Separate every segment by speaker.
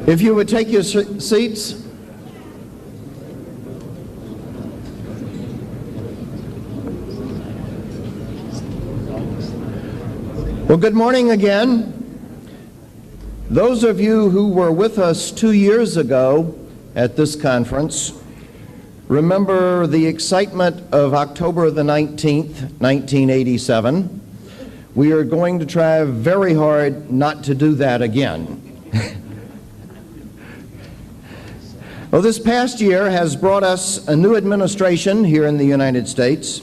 Speaker 1: If you would take your seats. Well, good morning again. Those of you who were with us 2 years ago at this conference remember the excitement of October the 19th, 1987. We are going to try very hard not to do that again. Well, this past year has brought us a new administration here in the United States,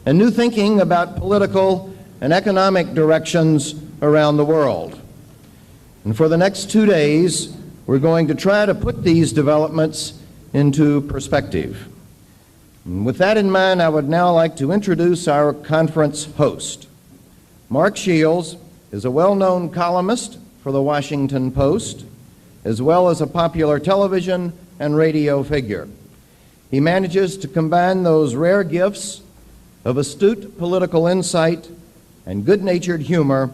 Speaker 1: and new thinking about political and economic directions around the world. And for the next 2 days, we're going to try to put these developments into perspective. And with that in mind, I would now like to introduce our conference host. Mark Shields is a well-known columnist for the Washington Post, as well as a popular television and radio figure. He manages to combine those rare gifts of astute political insight and good-natured humor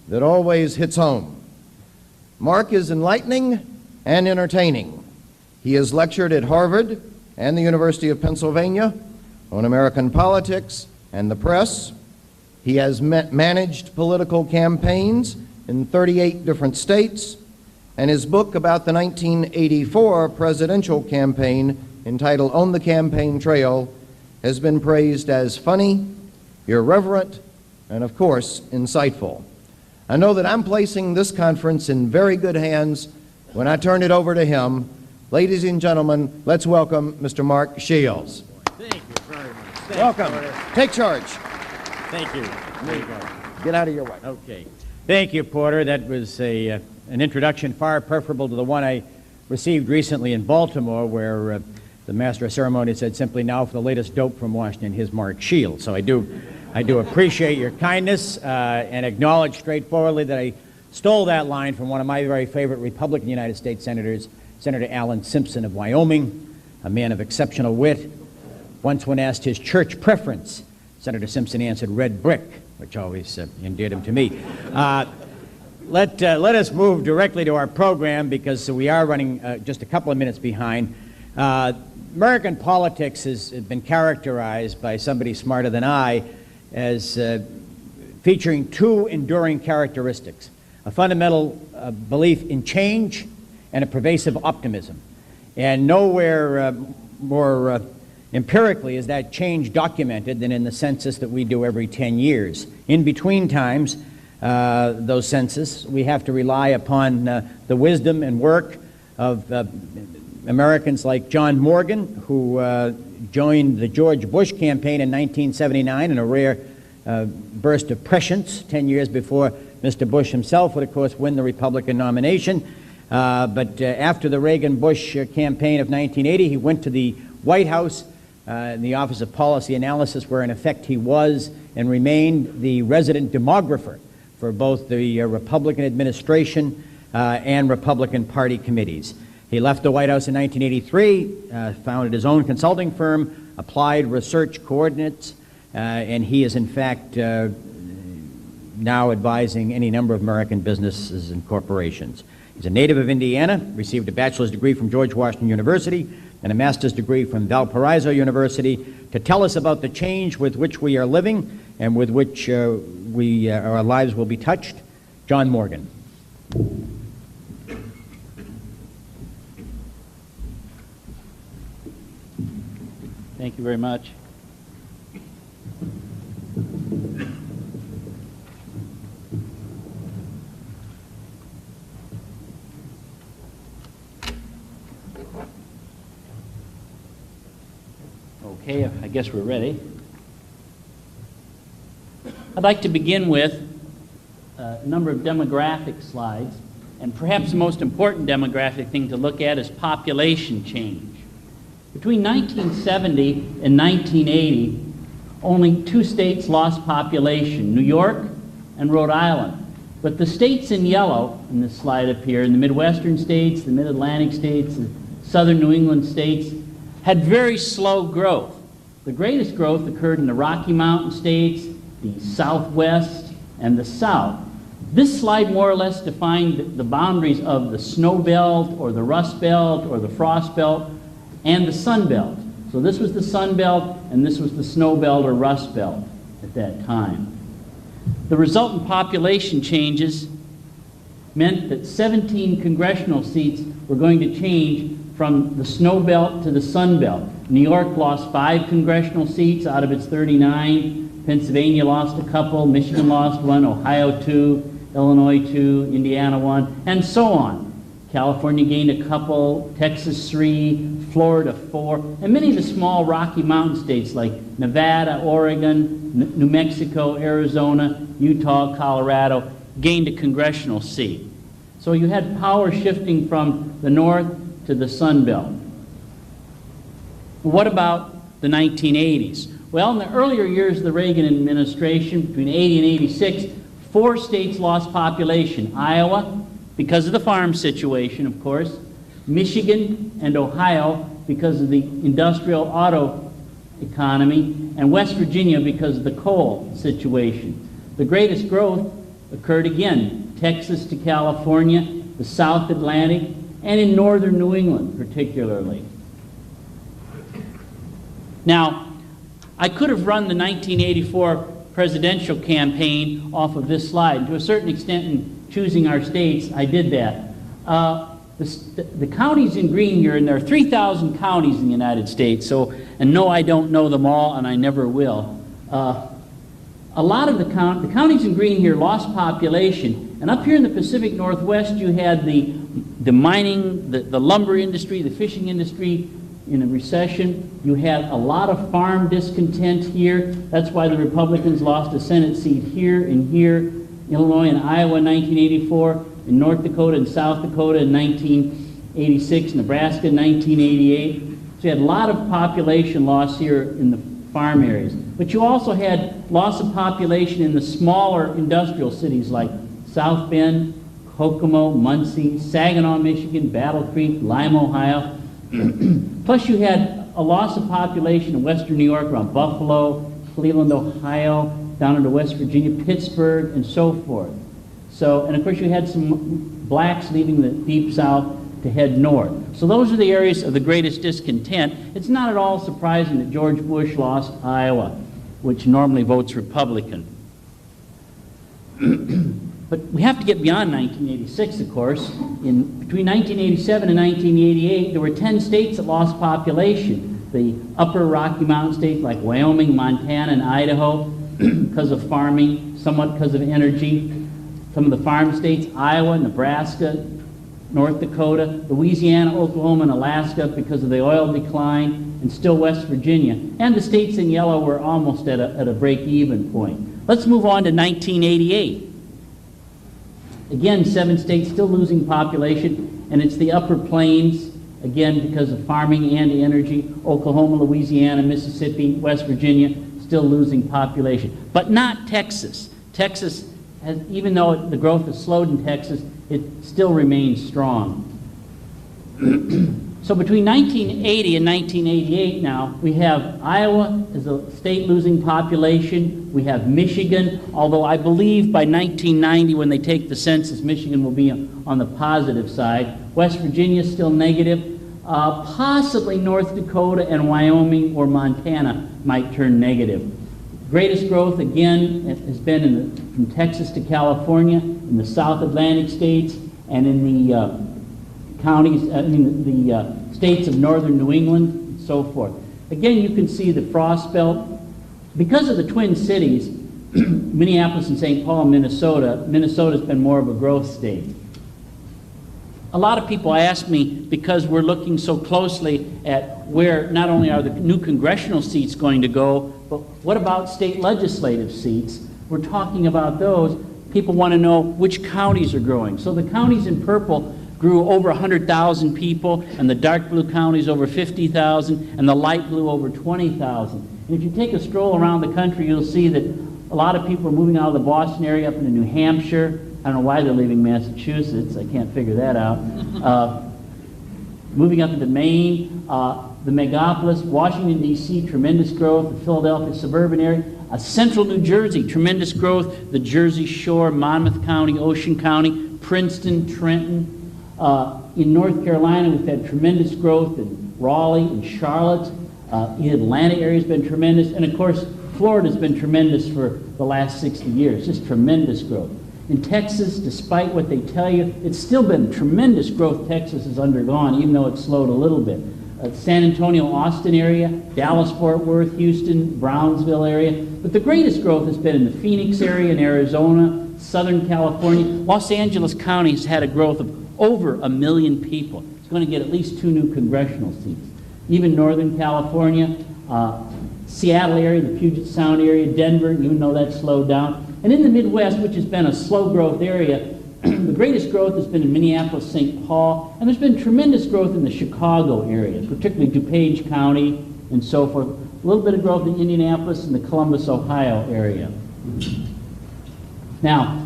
Speaker 1: that always hits home. Mark is enlightening and entertaining. He has lectured at Harvard and the University of Pennsylvania on American politics and the press. He has managed political campaigns in 38 different states, and his book about the 1984 presidential campaign, entitled On the Campaign Trail, has been praised as funny, irreverent, and of course, insightful. I know that I'm placing this conference in very good hands when I turn it over to him. Ladies and gentlemen, let's welcome Mr. Mark Shields.
Speaker 2: Thank you very much. Thanks,
Speaker 1: Welcome.
Speaker 2: Porter.
Speaker 1: Take charge.
Speaker 2: Thank you. There you go.
Speaker 1: Get out of your way.
Speaker 2: Okay. Thank you, Porter. That was an introduction far preferable to the one I received recently in Baltimore, where the master of ceremony said simply, "Now for the latest dope from Washington, here's Mark Shields." So I do appreciate your kindness and acknowledge straightforwardly that I stole that line from one of my very favorite Republican United States senators, Senator Alan Simpson of Wyoming, a man of exceptional wit. Once when asked his church preference, Senator Simpson answered red brick, which always endeared him to me. Let us move directly to our program, because we are running just a couple of minutes behind. American politics has been characterized by somebody smarter than I as featuring two enduring characteristics: a fundamental belief in change and a pervasive optimism. And nowhere more empirically is that change documented than in the census that we do every 10 years. In between times, those census, we have to rely upon the wisdom and work of Americans like John Morgan, who joined the George Bush campaign in 1979 in a rare burst of prescience, 10 years before Mr. Bush himself would, of course, win the Republican nomination. But after the Reagan-Bush campaign of 1980, he went to the White House in the Office of Policy Analysis, where in effect he was and remained the resident demographer for both the Republican administration and Republican Party committees. He left the White House in 1983, founded his own consulting firm, Applied Research Coordinates, and he is in fact now advising any number of American businesses and corporations. He's a native of Indiana, received a bachelor's degree from George Washington University and a master's degree from Valparaiso University, to tell us about the change with which we are living and with which our lives will be touched. John Morgan.
Speaker 3: Thank you very much. Okay, I guess we're ready. I'd like to begin with a number of demographic slides, and perhaps the most important demographic thing to look at is population change. Between 1970 and 1980, only two states lost population, New York and Rhode Island. But the states in yellow in this slide up here, in the Midwestern states, the Mid-Atlantic states, the Southern New England states, had very slow growth. The greatest growth occurred in the Rocky Mountain states, the Southwest, and the South. This slide more or less defined the boundaries of the snow belt or the rust belt or the frost belt and the sun belt. So this was the sun belt and this was the snow belt or rust belt at that time. The resultant population changes meant that 17 congressional seats were going to change from the snow belt to the sun belt. New York lost 5 congressional seats out of its 39. Pennsylvania lost a couple, Michigan lost 1, Ohio 2, Illinois 2, Indiana 1, and so on. California gained a couple, Texas 3, Florida 4, and many of the small Rocky Mountain states like Nevada, Oregon, New Mexico, Arizona, Utah, Colorado gained a congressional seat. So you had power shifting from the north to the Sun Belt. What about the 1980s? Well, in the earlier years of the Reagan administration, between 80 and 86, 4 states lost population. Iowa, because of the farm situation, of course, Michigan and Ohio because of the industrial auto economy, and West Virginia because of the coal situation. The greatest growth occurred again, Texas to California, the South Atlantic, and in northern New England particularly. Now, I could have run the 1984 presidential campaign off of this slide. To a certain extent, in choosing our states, I did that. The counties in green here, and there are 3,000 counties in the United States, and no, I don't know them all, and I never will. A lot of the counties in green here lost population, and up here in the Pacific Northwest, you had the mining, the lumber industry, the fishing industry in a recession. You had a lot of farm discontent here. That's why the Republicans lost a Senate seat here and here, Illinois and Iowa in 1984, in North Dakota and South Dakota in 1986, Nebraska in 1988. So you had a lot of population loss here in the farm areas. But you also had loss of population in the smaller industrial cities like South Bend, Kokomo, Muncie, Saginaw, Michigan, Battle Creek, Lime, Ohio. Plus you had a loss of population in western New York around Buffalo, Cleveland, Ohio, down into West Virginia, Pittsburgh, and so forth. So, and of course you had some blacks leaving the deep south to head north. So those are the areas of the greatest discontent. It's not at all surprising that George Bush lost Iowa, which normally votes Republican. But we have to get beyond 1986, of course. Between 1987 and 1988, there were 10 states that lost population. The upper Rocky Mountain states like Wyoming, Montana, and Idaho because of farming, somewhat because of energy. Some of the farm states, Iowa, Nebraska, North Dakota, Louisiana, Oklahoma, and Alaska because of the oil decline, and still West Virginia. And the states in yellow were almost at a break-even point. Let's move on to 1988. Again, 7 states still losing population, and it's the upper plains, again because of farming and energy. Oklahoma, Louisiana, Mississippi, West Virginia, still losing population. But not Texas. Texas has, even though the growth has slowed in Texas, it still remains strong. So between 1980 and 1988 now, we have Iowa as a state losing population. We have Michigan, although I believe by 1990 when they take the census, Michigan will be on the positive side. West Virginia is still negative. Possibly North Dakota and Wyoming or Montana might turn negative. Greatest growth, again, has been from Texas to California, in the South Atlantic states, and in the the states of northern New England, and so forth. Again, you can see the frost belt. Because of the Twin Cities, Minneapolis and St. Paul, Minnesota's been more of a growth state. A lot of people ask me, because we're looking so closely at where not only are the new congressional seats going to go, but what about state legislative seats? We're talking about those. People want to know which counties are growing. So the counties in purple grew over 100,000 people, and the dark blue counties over 50,000, and the light blue over 20,000. And if you take a stroll around the country, you'll see that a lot of people are moving out of the Boston area up into New Hampshire. I don't know why they're leaving Massachusetts. I can't figure that out. Moving up into Maine, the megapolis, Washington, D.C., tremendous growth, the Philadelphia suburban area. Central New Jersey, tremendous growth. The Jersey Shore, Monmouth County, Ocean County, Princeton, Trenton. In North Carolina, we've had tremendous growth in Raleigh and Charlotte. The Atlanta area has been tremendous. And of course, Florida's been tremendous for the last 60 years, just tremendous growth. In Texas, despite what they tell you, it's still been tremendous growth Texas has undergone, even though it's slowed a little bit. San Antonio, Austin area, Dallas, Fort Worth, Houston, Brownsville area. But the greatest growth has been in the Phoenix area, in Arizona, Southern California. Los Angeles County has had a growth of over 1 million people. It's going to get at least 2 new congressional seats. Even Northern California, Seattle area, the Puget Sound area, Denver, even though that's slowed down. And in the Midwest, which has been a slow growth area, the greatest growth has been in Minneapolis, St. Paul, and there's been tremendous growth in the Chicago area, particularly DuPage County and so forth. A little bit of growth in Indianapolis and the Columbus, Ohio area. Now,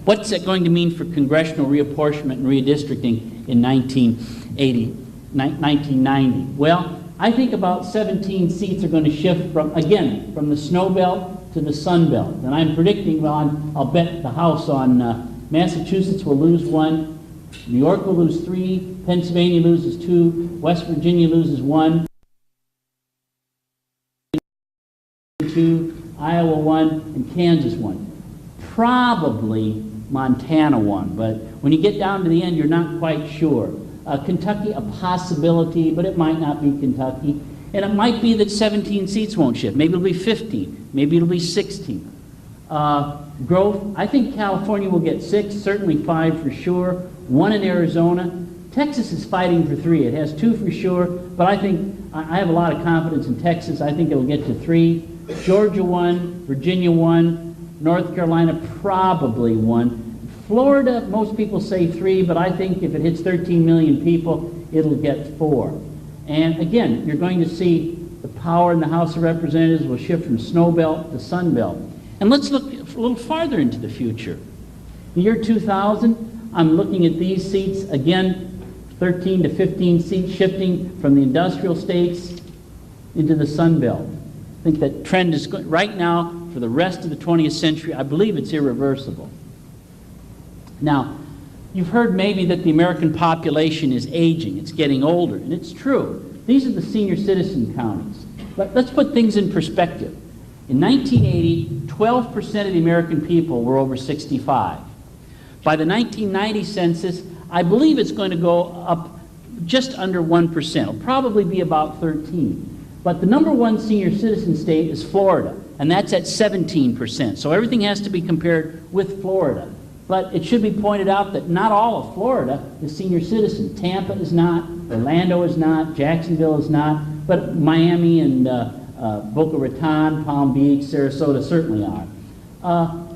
Speaker 3: what's that going to mean for congressional reapportionment and redistricting in 1990? Well, I think about 17 seats are going to shift from the Snow Belt to the Sun Belt. And I'm predicting, I'll bet the house on Massachusetts will lose 1, New York will lose 3, Pennsylvania loses 2, West Virginia loses 1, 2, Iowa 1, and Kansas 1. Probably Montana 1, but when you get down to the end, you're not quite sure. Kentucky, a possibility, but it might not be Kentucky. And it might be that 17 seats won't shift. Maybe it'll be 15. Maybe it'll be 16. Growth, I think California will get 6, certainly 5 for sure. 1 in Arizona. Texas is fighting for 3. It has 2 for sure, but I think I have a lot of confidence in Texas. I think it'll get to 3. Georgia 1, Virginia 1, North Carolina probably 1. Florida, most people say 3, but I think if it hits 13 million people, it'll get 4. And again, you're going to see the power in the House of Representatives will shift from Snow Belt to Sun Belt. And let's look a little farther into the future. The year 2000, I'm looking at these seats, again, 13 to 15 seats shifting from the industrial states into the Sun Belt. I think that trend is right now for the rest of the 20th century. I believe it's irreversible. Now, you've heard maybe that the American population is aging. It's getting older, and it's true. These are the senior citizen counties. But let's put things in perspective. In 1980, 12% of the American people were over 65. By the 1990 census, I believe it's going to go up just under 1%. It'll probably be about 13. But the number 1 senior citizen state is Florida, and that's at 17%. So everything has to be compared with Florida. But it should be pointed out that not all of Florida is senior citizen. Tampa is not, Orlando is not, Jacksonville is not, but Miami and Boca Raton, Palm Beach, Sarasota certainly are.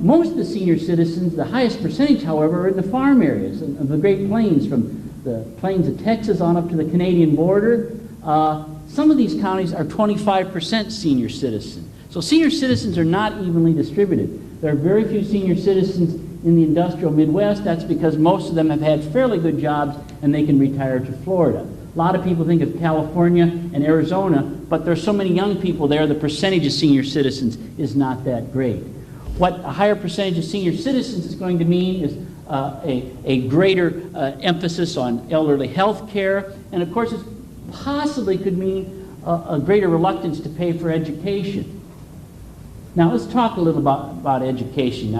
Speaker 3: Most of the senior citizens, the highest percentage, however, are in the farm areas of the Great Plains, from the plains of Texas on up to the Canadian border. Some of these counties are 25% senior citizens. So senior citizens are not evenly distributed. There are very few senior citizens in the industrial Midwest. That's because most of them have had fairly good jobs and they can retire to Florida. A lot of people think of California and Arizona, but there's so many young people there, the percentage of senior citizens is not that great. What a higher percentage of senior citizens is going to mean is a greater emphasis on elderly health care, and of course it possibly could mean a greater reluctance to pay for education. Now let's talk a little about education.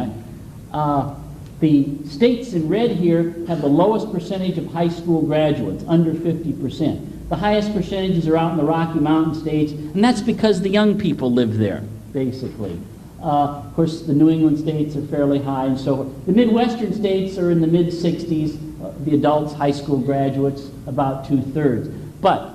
Speaker 3: The states in red here have the lowest percentage of high school graduates, under 50%. The highest percentages are out in the Rocky Mountain states, and that's because the young people live there, basically. Of course, the New England states are fairly high, and so forth. The Midwestern states are in the mid-60s, the adults, high school graduates, about 2/3. But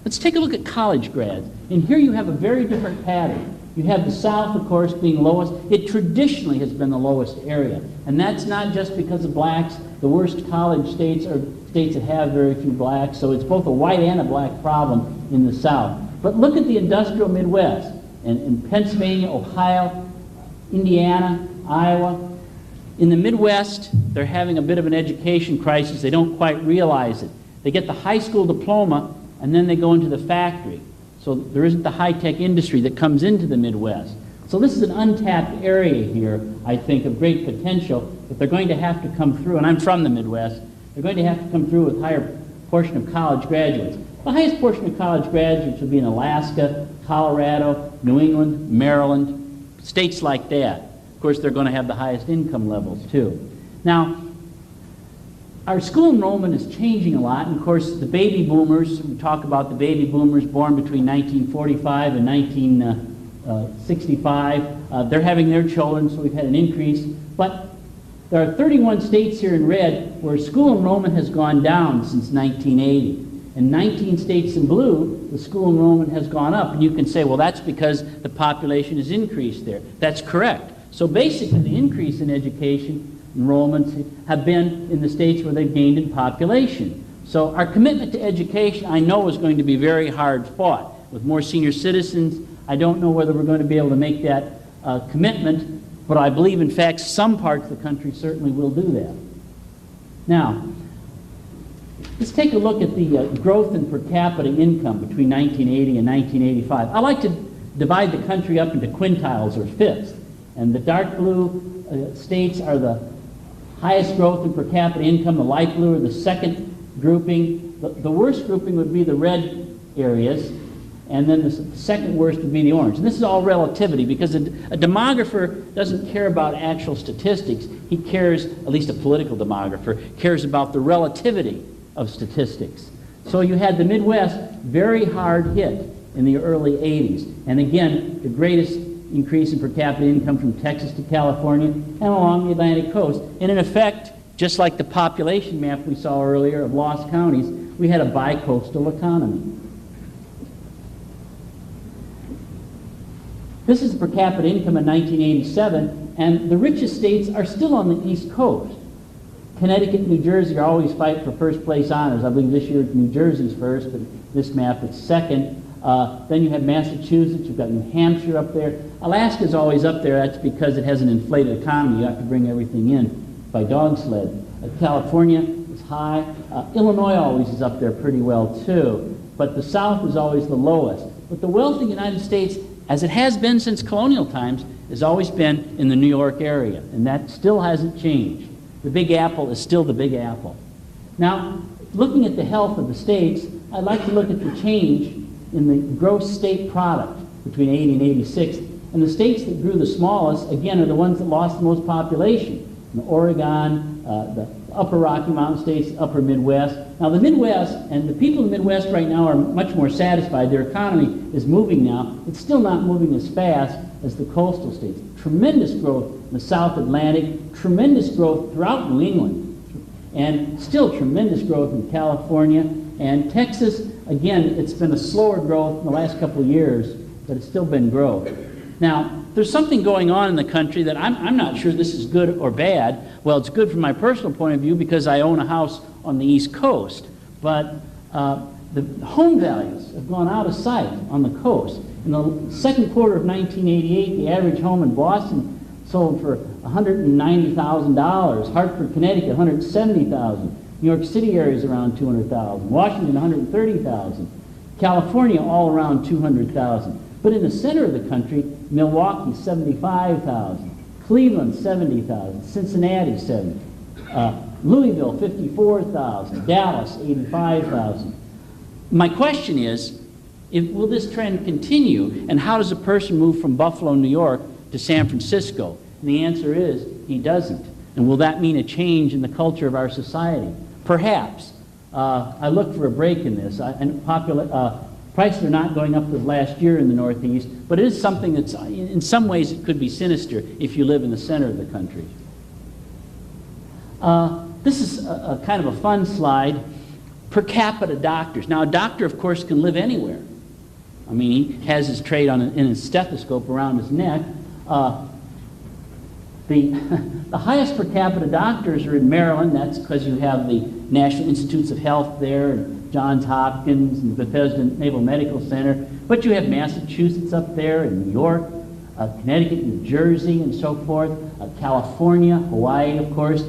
Speaker 3: let's take a look at college grads. And here you have a very different pattern. You have the South, of course, being lowest. It traditionally has been the lowest area. And that's not just because of blacks. The worst college states are states that have very few blacks, so it's both a white and a black problem in the South. But look at the industrial Midwest. In Pennsylvania, Ohio, Indiana, Iowa. In the Midwest, they're having a bit of an education crisis. They don't quite realize it. They get the high school diploma, and then they go into the factory. So there isn't the high-tech industry that comes into the Midwest. So this is an untapped area here, I think, of great potential that they're going to have to come through, and I'm from the Midwest, they're going to have to come through with a higher portion of college graduates. The highest portion of college graduates will be in Alaska, Colorado, New England, Maryland, states like that. Of course, they're going to have the highest income levels, too. Now, our school enrollment is changing a lot, and of course, the baby boomers, we talk about the baby boomers born between 1945 and 1965, they're having their children, so we've had an increase. But there are 31 states here in red where school enrollment has gone down since 1980. In 19 states in blue, the school enrollment has gone up. And you can say, well, that's because the population has increased there. That's correct. So basically, the increase in education enrollments have been in the states where they've gained in population. So our commitment to education, I know, is going to be very hard fought. With more senior citizens, I don't know whether we're going to be able to make that commitment, but I believe, in fact, some parts of the country certainly will do that. Now, let's take a look at the growth in per capita income between 1980 and 1985. I like to divide the country up into quintiles or fifths, and the dark blue states are the highest growth in per capita income, the light blue are the second grouping. The worst grouping would be the red areas, and then the second worst would be the orange. And this is all relativity, because a demographer doesn't care about actual statistics. He cares, at least a political demographer, cares about the relativity of statistics. So you had the Midwest very hard hit in the early 80s. And again, the greatest increase in per capita income from Texas to California and along the Atlantic coast. And in effect, just like the population map we saw earlier of lost counties, we had a bi-coastal economy. This is the per capita income in 1987, and the richest states are still on the East Coast. Connecticut and New Jersey are always fighting for first place honors. I believe this year New Jersey's first, but this map it's second. Then you have Massachusetts, you've got New Hampshire up there. Alaska's always up there. That's because it has an inflated economy. You have to bring everything in by dog sled. California is high. Illinois always is up there pretty well too. But the South is always the lowest. But the wealthy United States, as it has been since colonial times, has always been in the New York area. And that still hasn't changed. The Big Apple is still the Big Apple. Now, looking at the health of the states, I'd like to look at the change in the gross state product between 80 and 86. And the states that grew the smallest, again, are the ones that lost the most population. Oregon, the upper Rocky Mountain states, upper Midwest. Now the Midwest, and the people in the Midwest right now are much more satisfied. Their economy is moving now. It's still not moving as fast as the coastal states. Tremendous growth in the South Atlantic, tremendous growth throughout New England, and still tremendous growth in California. And Texas, again, it's been a slower growth in the last couple of years, but it's still been growth. Now, there's something going on in the country that I'm not sure this is good or bad. Well, it's good from my personal point of view because I own a house on the East Coast. But the home values have gone out of sight on the coast. In the second quarter of 1988, the average home in Boston sold for $190,000. Hartford, Connecticut, $170,000. New York City area is around $200,000. Washington, $130,000. California, all around $200,000. But in the center of the country, Milwaukee, $75,000. Cleveland, $70,000. Cincinnati, $70,000. Louisville, $54,000. Dallas, $85,000. My question is, will this trend continue, and how does a person move from Buffalo, New York to San Francisco? And the answer is, he doesn't. And will that mean a change in the culture of our society? Perhaps. I look for a break in this. Prices are not going up as last year in the Northeast, but it is something that's, in some ways, it could be sinister if you live in the center of the country. This is a kind of a fun slide. Per capita doctors. Now, a doctor, of course, can live anywhere. I mean, he has his trade in his stethoscope around his neck. The highest per capita doctors are in Maryland. That's because you have the National Institutes of Health there, and Johns Hopkins, and Bethesda Naval Medical Center. But you have Massachusetts up there, and New York, Connecticut, New Jersey, and so forth, California, Hawaii, of course.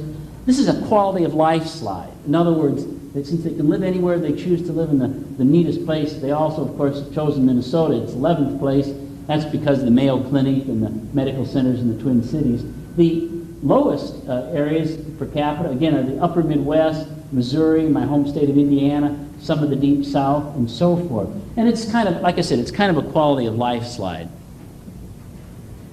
Speaker 3: This is a quality of life slide. In other words, since they can live anywhere, they choose to live in the neatest place. They also, of course, have chosen Minnesota. It's 11th place. That's because of the Mayo Clinic and the medical centers in the Twin Cities. The lowest areas per capita, again, are the upper Midwest, Missouri, my home state of Indiana, some of the deep South, and so forth. And it's kind of, like I said, it's kind of a quality of life slide.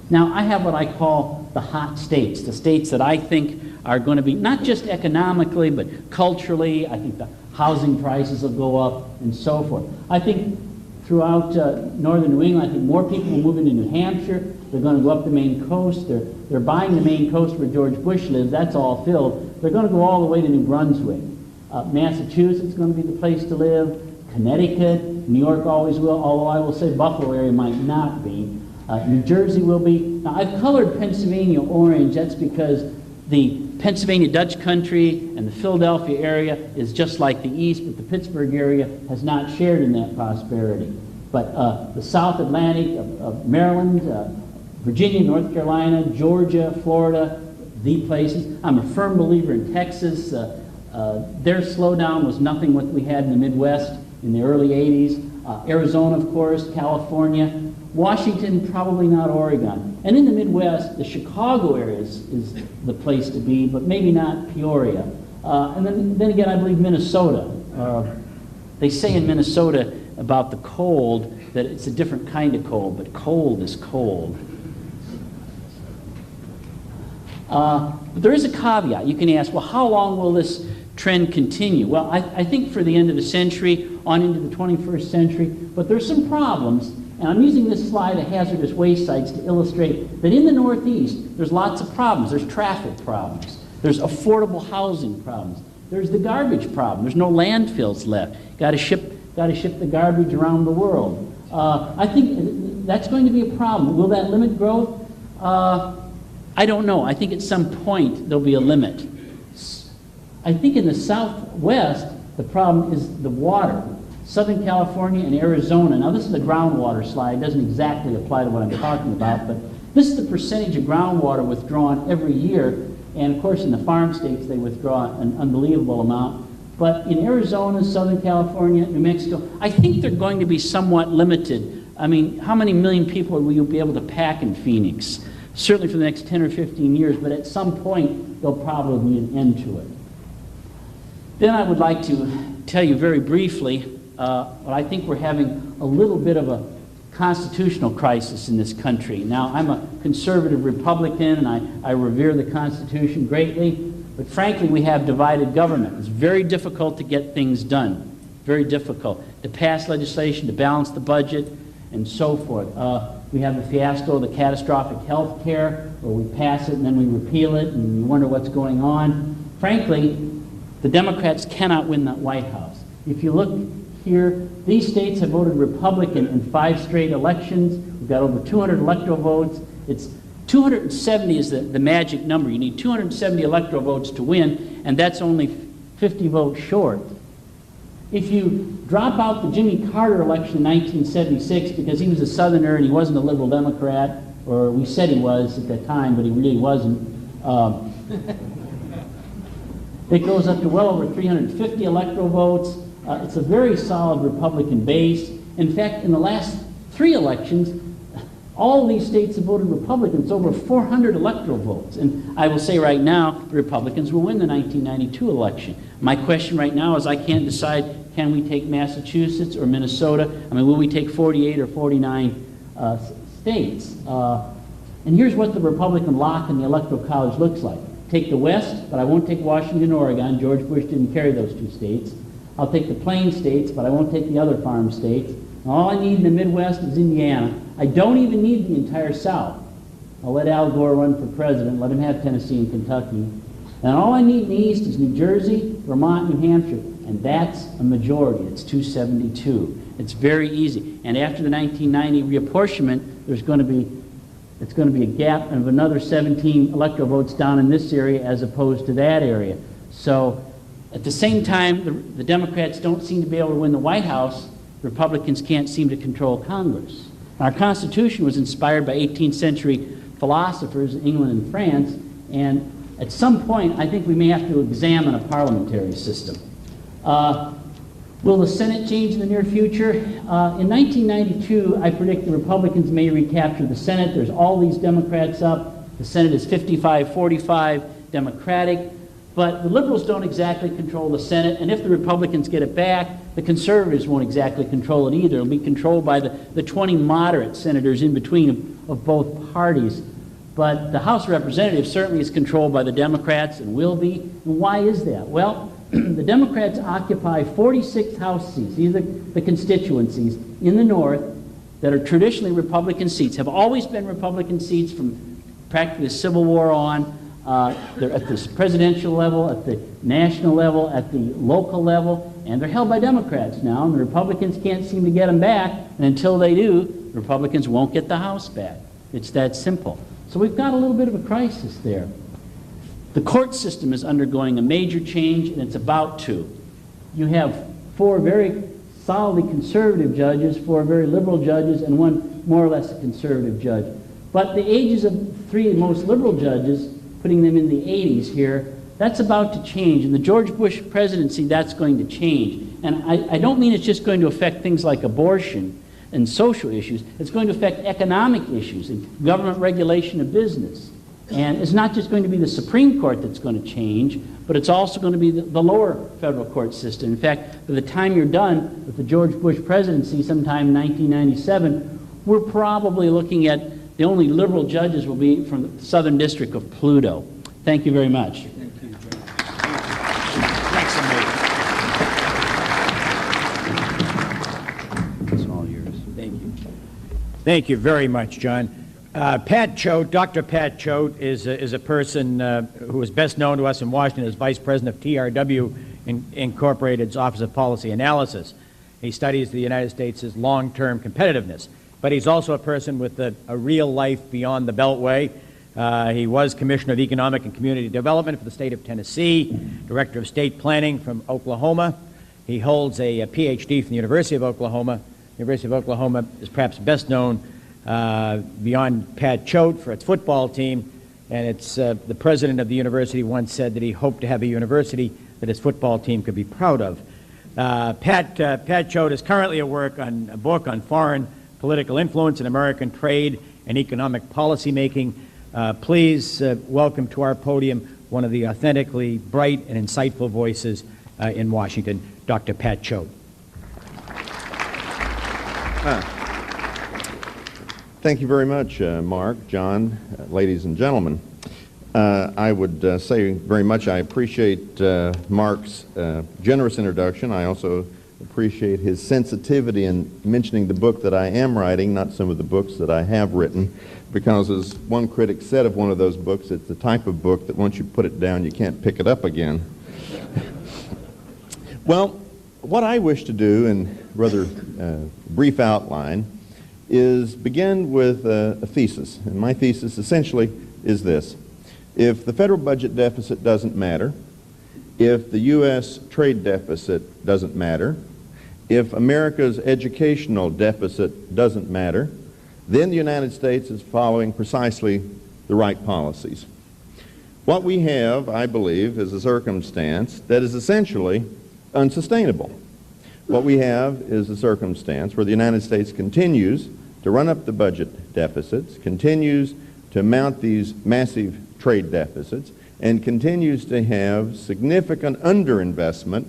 Speaker 3: Now, I have what I call the hot states, the states that I think are going to be, not just economically, but culturally. I think the housing prices will go up, and so forth. I think throughout northern New England, I think more people will move into New Hampshire. They're going to go up the Maine coast. They're buying the Maine coast where George Bush lives. That's all filled. They're going to go all the way to New Brunswick. Massachusetts is going to be the place to live. Connecticut, New York always will, although I will say Buffalo area might not be. New Jersey will be. Now, I've colored Pennsylvania orange. That's because the Pennsylvania Dutch country and the Philadelphia area is just like the East, but the Pittsburgh area has not shared in that prosperity. But the South Atlantic of Maryland, Virginia, North Carolina, Georgia, Florida, the places. I'm a firm believer in Texas. Their slowdown was nothing what we had in the Midwest in the early 80s. Arizona, of course, California. Washington, probably not Oregon. And in the Midwest, the Chicago area is the place to be, but maybe not Peoria. And then again, I believe Minnesota. They say in Minnesota about the cold that it's a different kind of cold, but cold is cold. But there is a caveat. You can ask, well, how long will this trend continue? Well, I think for the end of the century, on into the 21st century, but there's some problems. And I'm using this slide of hazardous waste sites to illustrate that in the Northeast, there's lots of problems. There's traffic problems. There's affordable housing problems. There's the garbage problem. There's no landfills left. Got to ship the garbage around the world. I think that's going to be a problem. Will that limit growth? I don't know. I think at some point there'll be a limit. I think in the Southwest, the problem is the water. Southern California and Arizona. Now, this is a groundwater slide. It doesn't exactly apply to what I'm talking about, but this is the percentage of groundwater withdrawn every year. And, of course, in the farm states, they withdraw an unbelievable amount. But in Arizona, Southern California, New Mexico, I think they're going to be somewhat limited. I mean, how many million people will you be able to pack in Phoenix? Certainly for the next 10 or 15 years, but at some point, there'll probably be an end to it. Then I would like to tell you very briefly, but I think we're having a little bit of a constitutional crisis in this country. Now, I'm a conservative Republican, and I revere the Constitution greatly, but frankly, we have divided government. It's very difficult to get things done, very difficult to pass legislation, to balance the budget, and so forth. We have the fiasco of the catastrophic health care, where we pass it and then we repeal it, and you wonder what's going on. Frankly, the Democrats cannot win that White House. If you look here, these states have voted Republican in 5 straight elections. We've got over 200 electoral votes. It's 270 is the magic number. You need 270 electoral votes to win, and that's only 50 votes short. If you drop out the Jimmy Carter election in 1976 because he was a Southerner and he wasn't a liberal Democrat, or we said he was at that time, but he really wasn't, it goes up to well over 350 electoral votes. It's a very solid Republican base. In fact, in the last 3 elections, all these states have voted Republican. It's over 400 electoral votes. And I will say right now, the Republicans will win the 1992 election. My question right now is I can't decide, can we take Massachusetts or Minnesota? I mean, will we take 48 or 49 states? And here's what the Republican lock in the Electoral College looks like. Take the West, but I won't take Washington, Oregon. George Bush didn't carry those 2 states. I'll take the plain states, but I won't take the other farm states. And all I need in the Midwest is Indiana. I don't even need the entire South. I'll let Al Gore run for president, let him have Tennessee and Kentucky. And all I need in the East is New Jersey, Vermont, New Hampshire. And that's a majority. It's 272. It's very easy. And after the 1990 reapportionment, it's going to be a gap of another 17 electoral votes down in this area as opposed to that area. So at the same time, the Democrats don't seem to be able to win the White House. Republicans can't seem to control Congress. Our Constitution was inspired by 18th century philosophers in England and France, and at some point, I think we may have to examine a parliamentary system. Will the Senate change in the near future? In 1992, I predict the Republicans may recapture the Senate. There's all these Democrats up. The Senate is 55-45 Democratic. But the liberals don't exactly control the Senate, and if the Republicans get it back, the conservatives won't exactly control it either. It'll be controlled by the 20 moderate senators in between of both parties. But the House of Representatives certainly is controlled by the Democrats and will be. And why is that? Well, the Democrats occupy 46 House seats. These are the constituencies in the North that are traditionally Republican seats, have always been Republican seats from practically the Civil War on. They're at the presidential level, at the national level, at the local level, and they're held by Democrats now, and the Republicans can't seem to get them back, and until they do, the Republicans won't get the House back. It's that simple. So we've got a little bit of a crisis there. The court system is undergoing a major change, and it's about to. You have 4 very solidly conservative judges, 4 very liberal judges, and 1 more or less a conservative judge. But the ages of 3 most liberal judges, putting them in the 80s here, that's about to change. In the George Bush presidency, that's going to change. And I don't mean it's just going to affect things like abortion and social issues. It's going to affect economic issues and government regulation of business. And it's not just going to be the Supreme Court that's going to change, but it's also going to be the lower federal court system. In fact, by the time you're done with the George Bush presidency, sometime in 1997, we're probably looking at the only liberal judges will be from the Southern District of Pluto. Thank you very much.
Speaker 2: Thank you, John. Thanks, It's all yours. Thank you. Thank you very much, John. Pat Choate, Dr. Pat Choate is a person who is best known to us in Washington as Vice President of TRW Incorporated's Office of Policy Analysis. He studies the United States' long-term competitiveness. But he's also a person with a real life beyond the Beltway. He was Commissioner of Economic and Community Development for the state of Tennessee, Director of State Planning from Oklahoma. He holds a Ph.D. from the University of Oklahoma. The University of Oklahoma is perhaps best known beyond Pat Choate for its football team, and it's the president of the university once said that he hoped to have a university that his football team could be proud of. Pat Choate is currently at work on a book on foreign political influence in American trade and economic policy making. Please welcome to our podium one of the authentically bright and insightful voices in Washington, Dr. Pat Choate.
Speaker 4: Thank you very much, Mark, John, ladies and gentlemen. I would say very much I appreciate Mark's generous introduction. I also appreciate his sensitivity in mentioning the book that I am writing, not some of the books that I have written, because as one critic said of one of those books, it's the type of book that once you put it down, you can't pick it up again. Well, what I wish to do in rather brief outline is begin with a thesis. And my thesis essentially is this. If the federal budget deficit doesn't matter, if the U.S. trade deficit doesn't matter, if America's educational deficit doesn't matter, then the United States is following precisely the right policies. What we have, I believe, is a circumstance that is essentially unsustainable. What we have is a circumstance where the United States continues to run up the budget deficits, continues to mount these massive trade deficits, and continues to have significant underinvestment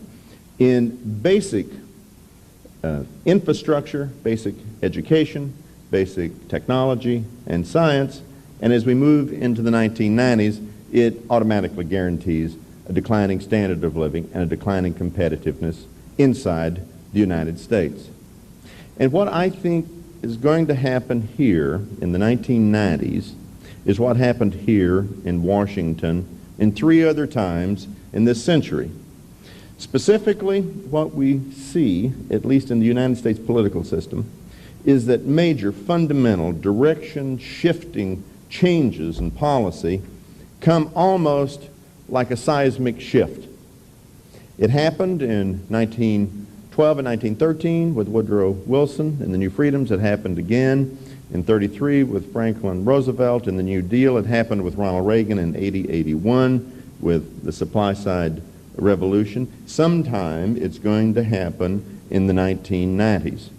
Speaker 4: in basic infrastructure, basic education, basic technology and science, and as we move into the 1990s, it automatically guarantees a declining standard of living and a declining competitiveness inside the United States. And what I think is going to happen here in the 1990s is what happened here in Washington in 3 other times in this century. Specifically, what we see, at least in the United States political system, is that major fundamental direction-shifting changes in policy come almost like a seismic shift. It happened in 1912 and 1913 with Woodrow Wilson and the New Freedoms. It happened again in 33 with Franklin Roosevelt and the New Deal. It happened with Ronald Reagan in 80-81 with the supply-side revolution. Sometime it's going to happen in the 1990s.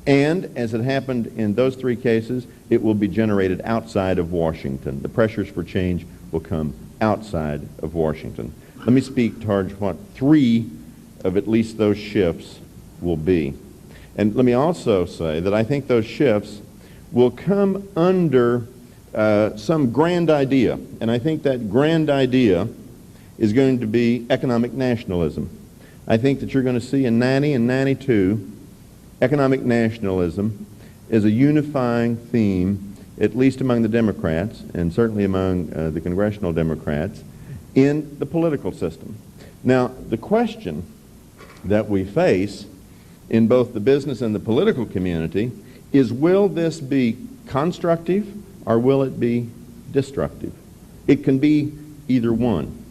Speaker 4: And as it happened in those three cases, it will be generated outside of Washington. The pressures for change will come outside of Washington. Let me speak towards what three of at least those shifts will be. And let me also say that I think those shifts will come under some grand idea. And I think that grand idea is going to be economic nationalism. I think that you're going to see in 90 and 92 economic nationalism is a unifying theme, at least among the Democrats, and certainly among the congressional Democrats, in the political system. Now, the question that we face in both the business and the political community is, will this be constructive or will it be destructive? It can be either one.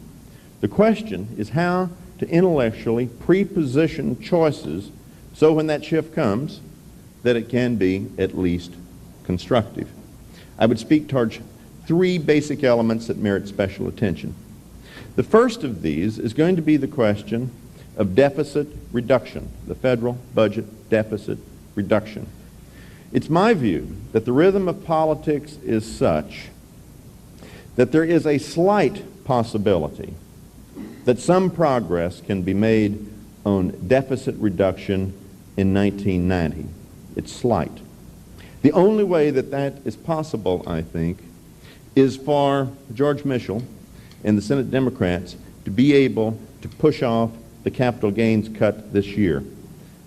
Speaker 4: The question is how to intellectually pre-position choices so when that shift comes, that it can be at least constructive. I would speak towards three basic elements that merit special attention. The first of these is going to be the question of deficit reduction, the federal budget deficit reduction. It's my view that the rhythm of politics is such that there is a slight possibility that some progress can be made on deficit reduction in 1990. It's slight. The only way that that is possible, I think, is for George Mitchell and the Senate Democrats to be able to push off the capital gains cut this year.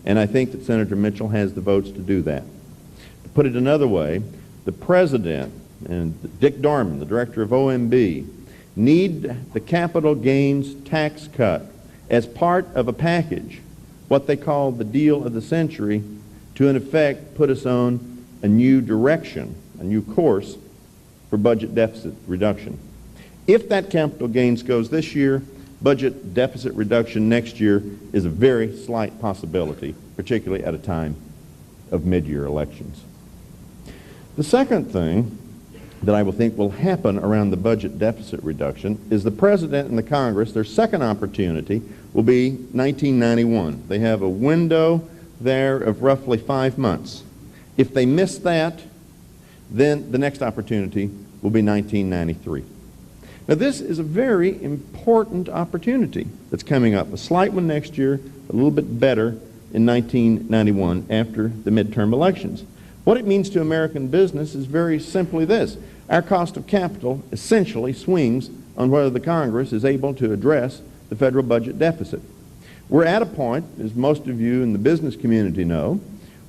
Speaker 4: And I think that Senator Mitchell has the votes to do that. To put it another way, the President and Dick Dorman, the Director of OMB, need the capital gains tax cut as part of a package, what they call the deal of the century, to in effect put us on a new direction, a new course for budget deficit reduction. If that capital gains goes this year, budget deficit reduction next year is a very slight possibility, particularly at a time of mid-year elections. The second thing that I will think will happen around the budget deficit reduction is the President and the Congress, their second opportunity will be 1991. They have a window there of roughly 5 months. If they miss that, then the next opportunity will be 1993. Now this is a very important opportunity that's coming up. A slight one next year, a little bit better in 1991 after the midterm elections. What it means to American business is very simply this. Our cost of capital essentially swings on whether the Congress is able to address the federal budget deficit. We're at a point, as most of you in the business community know,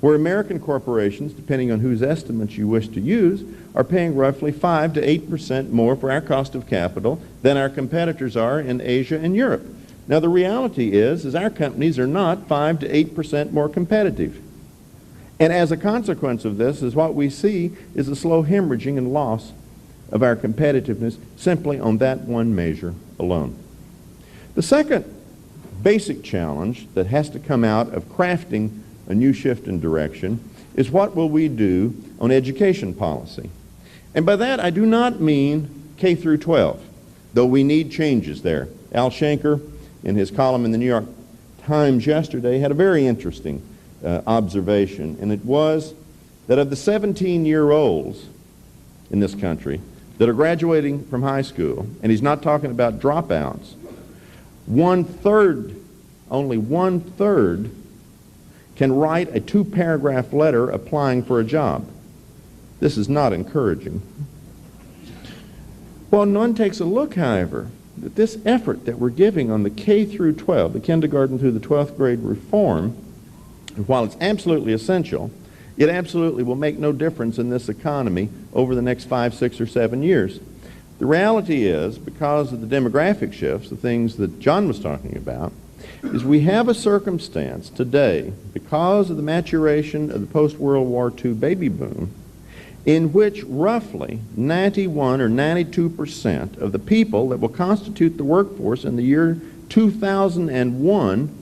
Speaker 4: where American corporations, depending on whose estimates you wish to use, are paying roughly 5 to 8% more for our cost of capital than our competitors are in Asia and Europe. Now the reality is our companies are not 5 to 8% more competitive. And as a consequence of this, is what we see is a slow hemorrhaging and loss of our competitiveness simply on that one measure alone. The second basic challenge that has to come out of crafting a new shift in direction is what will we do on education policy. And by that I do not mean K through 12, though we need changes there. Al Shanker, in his column in the New York Times yesterday, had a very interesting observation, and it was that of the 17-year-olds in this country that are graduating from high school, and he's not talking about dropouts, only one-third can write a 2-paragraph letter applying for a job. This is not encouraging. Well, one takes a look, however, that this effort that we're giving on the K through 12, the kindergarten through the 12th grade reform, while it's absolutely essential, it absolutely will make no difference in this economy over the next 5, 6, or 7 years. The reality is, because of the demographic shifts, the things that John was talking about, is we have a circumstance today, because of the maturation of the post-World War II baby boom, in which roughly 91 or 92% of the people that will constitute the workforce in the year 2001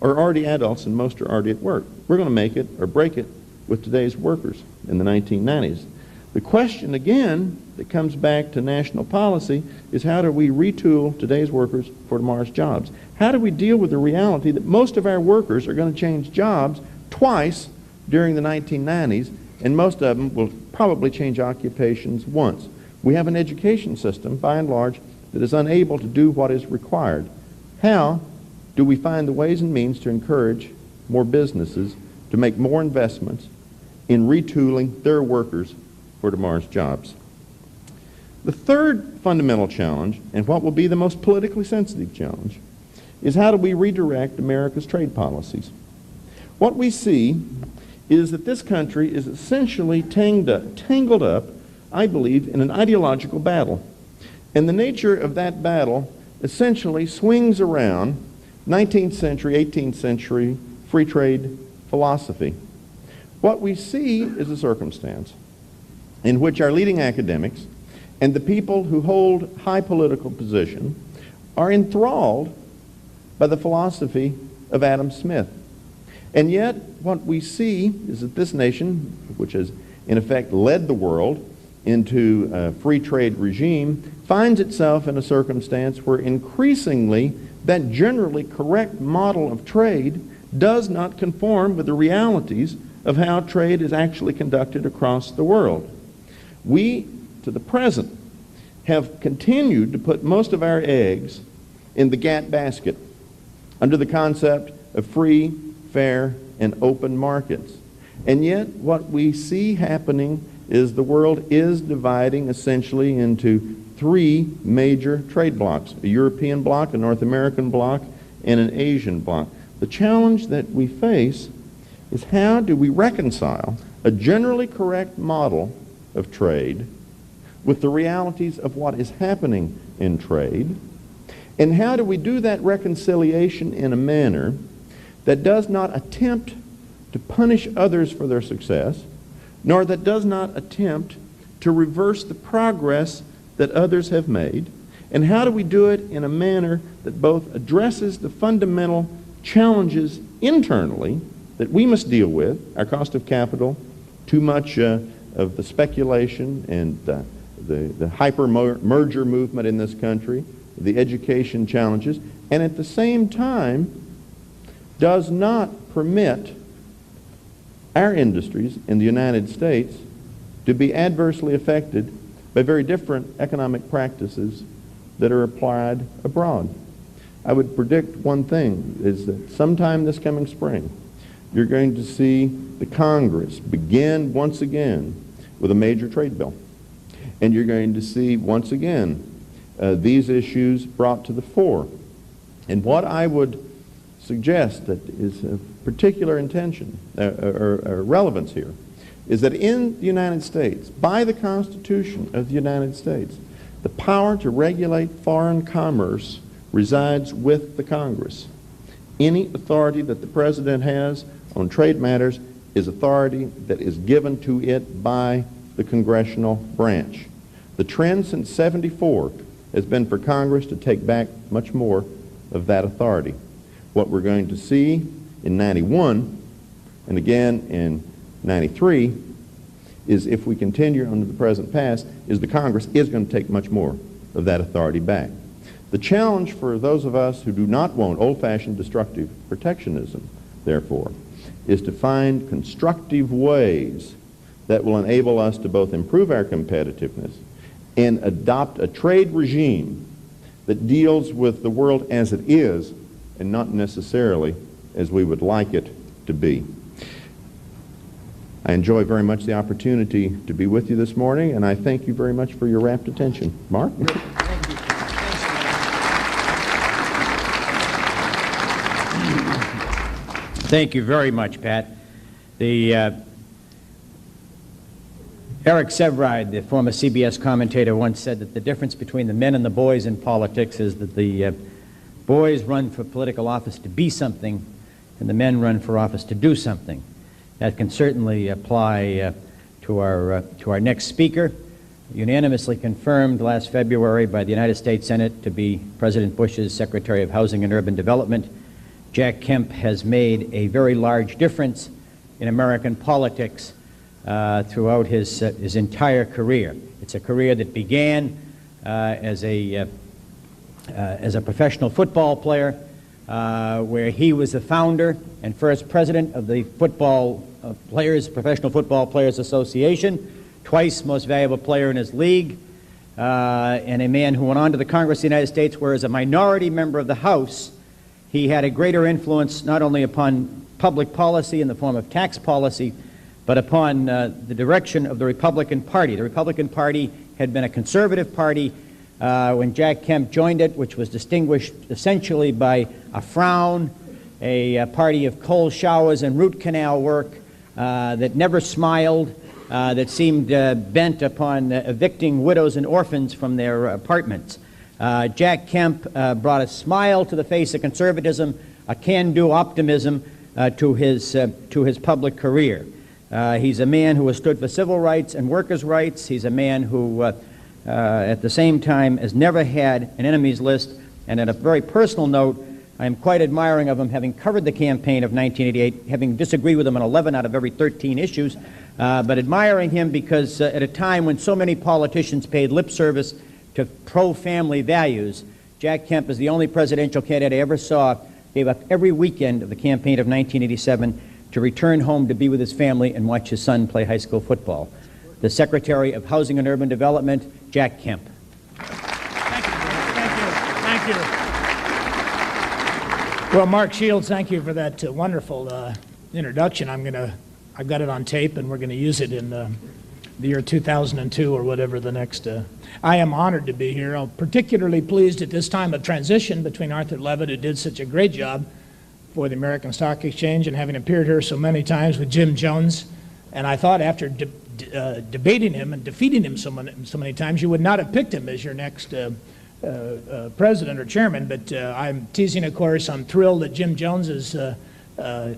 Speaker 4: are already adults, and most are already at work. We're going to make it or break it with today's workers in the 1990s. The question, again, that comes back to national policy is how do we retool today's workers for tomorrow's jobs? How do we deal with the reality that most of our workers are going to change jobs twice during the 1990s, and most of them will probably change occupations once? We have an education system, by and large, that is unable to do what is required. How do we find the ways and means to encourage more businesses to make more investments in retooling their workers for tomorrow's jobs? The third fundamental challenge, and what will be the most politically sensitive challenge, is how do we redirect America's trade policies? What we see is that this country is essentially tangled up, I believe, in an ideological battle. And the nature of that battle essentially swings around 19th century, 18th century free trade philosophy. What we see is a circumstance in which our leading academics and the people who hold high political position are enthralled by the philosophy of Adam Smith. And yet, what we see is that this nation, which has in effect led the world into a free trade regime, finds itself in a circumstance where increasingly that generally correct model of trade does not conform with the realities of how trade is actually conducted across the world. We, to the present, have continued to put most of our eggs in the GATT basket under the concept of free, fair, and open markets. And yet what we see happening is the world is dividing essentially into three major trade blocks: a European bloc, a North American bloc, and an Asian bloc. The challenge that we face is how do we reconcile a generally correct model of trade with the realities of what is happening in trade, and how do we do that reconciliation in a manner that does not attempt to punish others for their success, nor that does not attempt to reverse the progress that others have made, and how do we do it in a manner that both addresses the fundamental challenges internally that we must deal with, our cost of capital, too much of the speculation and the hyper-merger movement in this country, the education challenges, and at the same time does not permit our industries in the United States to be adversely affected by very different economic practices that are applied abroad. I would predict one thing, is that sometime this coming spring, you're going to see the Congress begin once again with a major trade bill. And you're going to see once again these issues brought to the fore. And what I would suggest that is of particular intention or relevance here is that in the United States, by the Constitution of the United States, the power to regulate foreign commerce resides with the Congress. Any authority that the President has on trade matters is authority that is given to it by the congressional branch. The trend since '74 has been for Congress to take back much more of that authority. What we're going to see in '91 and again in '93 is, if we continue under the present path, is the Congress is going to take much more of that authority back. The challenge for those of us who do not want old-fashioned destructive protectionism, therefore, is to find constructive ways that will enable us to both improve our competitiveness and adopt a trade regime that deals with the world as it is and not necessarily as we would like it to be. I enjoy very much the opportunity to be with you this morning, and I thank you very much for your rapt attention. Mark?
Speaker 2: Thank you very much, Pat. Eric Sevareid, the former CBS commentator, once said that the difference between the men and the boys in politics is that the boys run for political office to be something, and the men run for office to do something. That can certainly apply to our next speaker, unanimously confirmed last February by the United States Senate to be President Bush's Secretary of Housing and Urban Development. Jack Kemp has made a very large difference in American politics throughout his entire career. It's a career that began as a professional football player, where he was the founder and first president of the Professional Football Players Association, twice most valuable player in his league, and a man who went on to the Congress of the United States, where as a minority member of the House, he had a greater influence not only upon public policy in the form of tax policy, but upon the direction of the Republican Party. The Republican Party had been a conservative party when Jack Kemp joined it, which was distinguished essentially by a frown, a party of cold showers and root canal work that never smiled, that seemed bent upon evicting widows and orphans from their apartments. Jack Kemp brought a smile to the face of conservatism, a can-do optimism to his public career. He's a man who has stood for civil rights and workers' rights. He's a man who, at the same time, has never had an enemies list. And at a very personal note, I am quite admiring of him, having covered the campaign of 1988, having disagreed with him on 11 out of every 13 issues, but admiring him because at a time when so many politicians paid lip service to pro-family values, Jack Kemp is the only presidential candidate I ever saw gave up every weekend of the campaign of 1987 to return home to be with his family and watch his son play high school football. The Secretary of Housing and Urban Development, Jack Kemp.
Speaker 5: Thank you. Well, Mark Shields, thank you for that wonderful introduction. I've got it on tape, and we're going to use it in the year 2002 or whatever the next. I am honored to be here. I'm particularly pleased at this time of transition between Arthur Levitt, who did such a great job for the American Stock Exchange, and having appeared here so many times with Jim Jones. And I thought after debating him and defeating him so many times, you would not have picked him as your next president or chairman. But I'm teasing, of course. I'm thrilled that Jim Jones has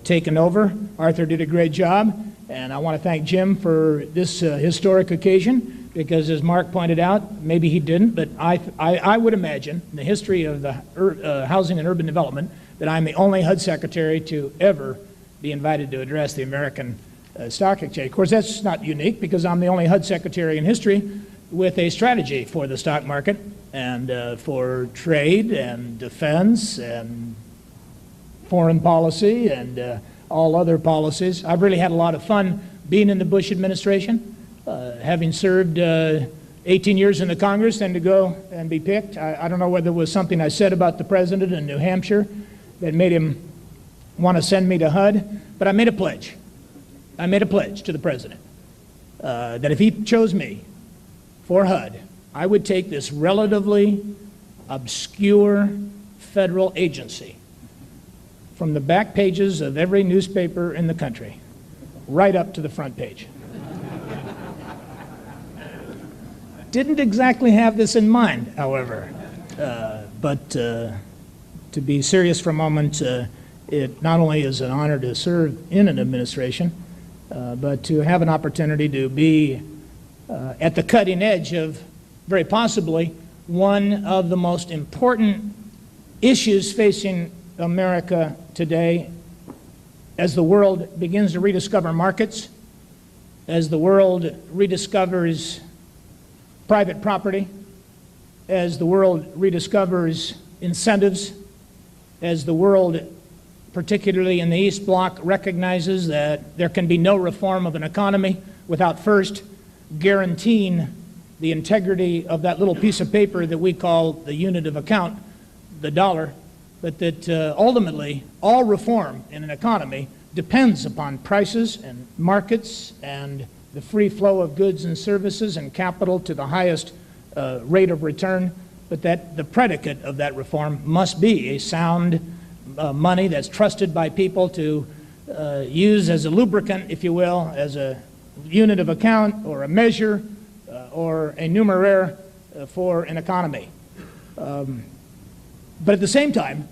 Speaker 5: taken over. Arthur did a great job, and I want to thank Jim for this historic occasion, because as Mark pointed out, maybe he didn't, but I would imagine in the history of the housing and urban development that I'm the only HUD secretary to ever be invited to address the American Stock Exchange. Of course, that's not unique, because I'm the only HUD secretary in history with a strategy for the stock market and for trade and defense and foreign policy and all other policies. I've really had a lot of fun being in the Bush administration, having served 18 years in the Congress, and to go and be picked. I don't know whether it was something I said about the president in New Hampshire that made him want to send me to HUD, but I made a pledge. I made a pledge to the president that if he chose me for HUD, I would take this relatively obscure federal agency from the back pages of every newspaper in the country right up to the front page. Didn't exactly have this in mind, however, but to be serious for a moment, it not only is an honor to serve in an administration, but to have an opportunity to be at the cutting edge of very possibly one of the most important issues facing America today, as the world begins to rediscover markets, as the world rediscovers private property, as the world rediscovers incentives, as the world, particularly in the East Bloc, recognizes that there can be no reform of an economy without first guaranteeing the integrity of that little piece of paper that we call the unit of account, the dollar, but that ultimately all reform in an economy depends upon prices and markets and the free flow of goods and services and capital to the highest rate of return, but that the predicate of that reform must be a sound money that's trusted by people to use as a lubricant, if you will, as a unit of account or a measure or a numeraire for an economy. But at the same time,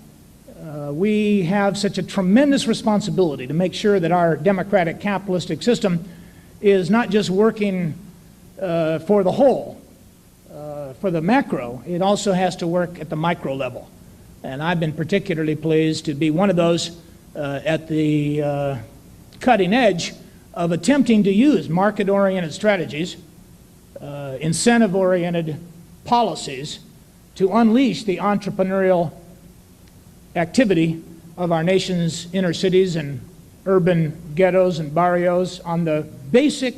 Speaker 5: we have such a tremendous responsibility to make sure that our democratic capitalistic system is not just working for the whole, for the macro, it also has to work at the micro level. And I've been particularly pleased to be one of those at the cutting edge of attempting to use market-oriented strategies, incentive-oriented policies to unleash the entrepreneurial activity of our nation's inner cities and urban ghettos and barrios on the basic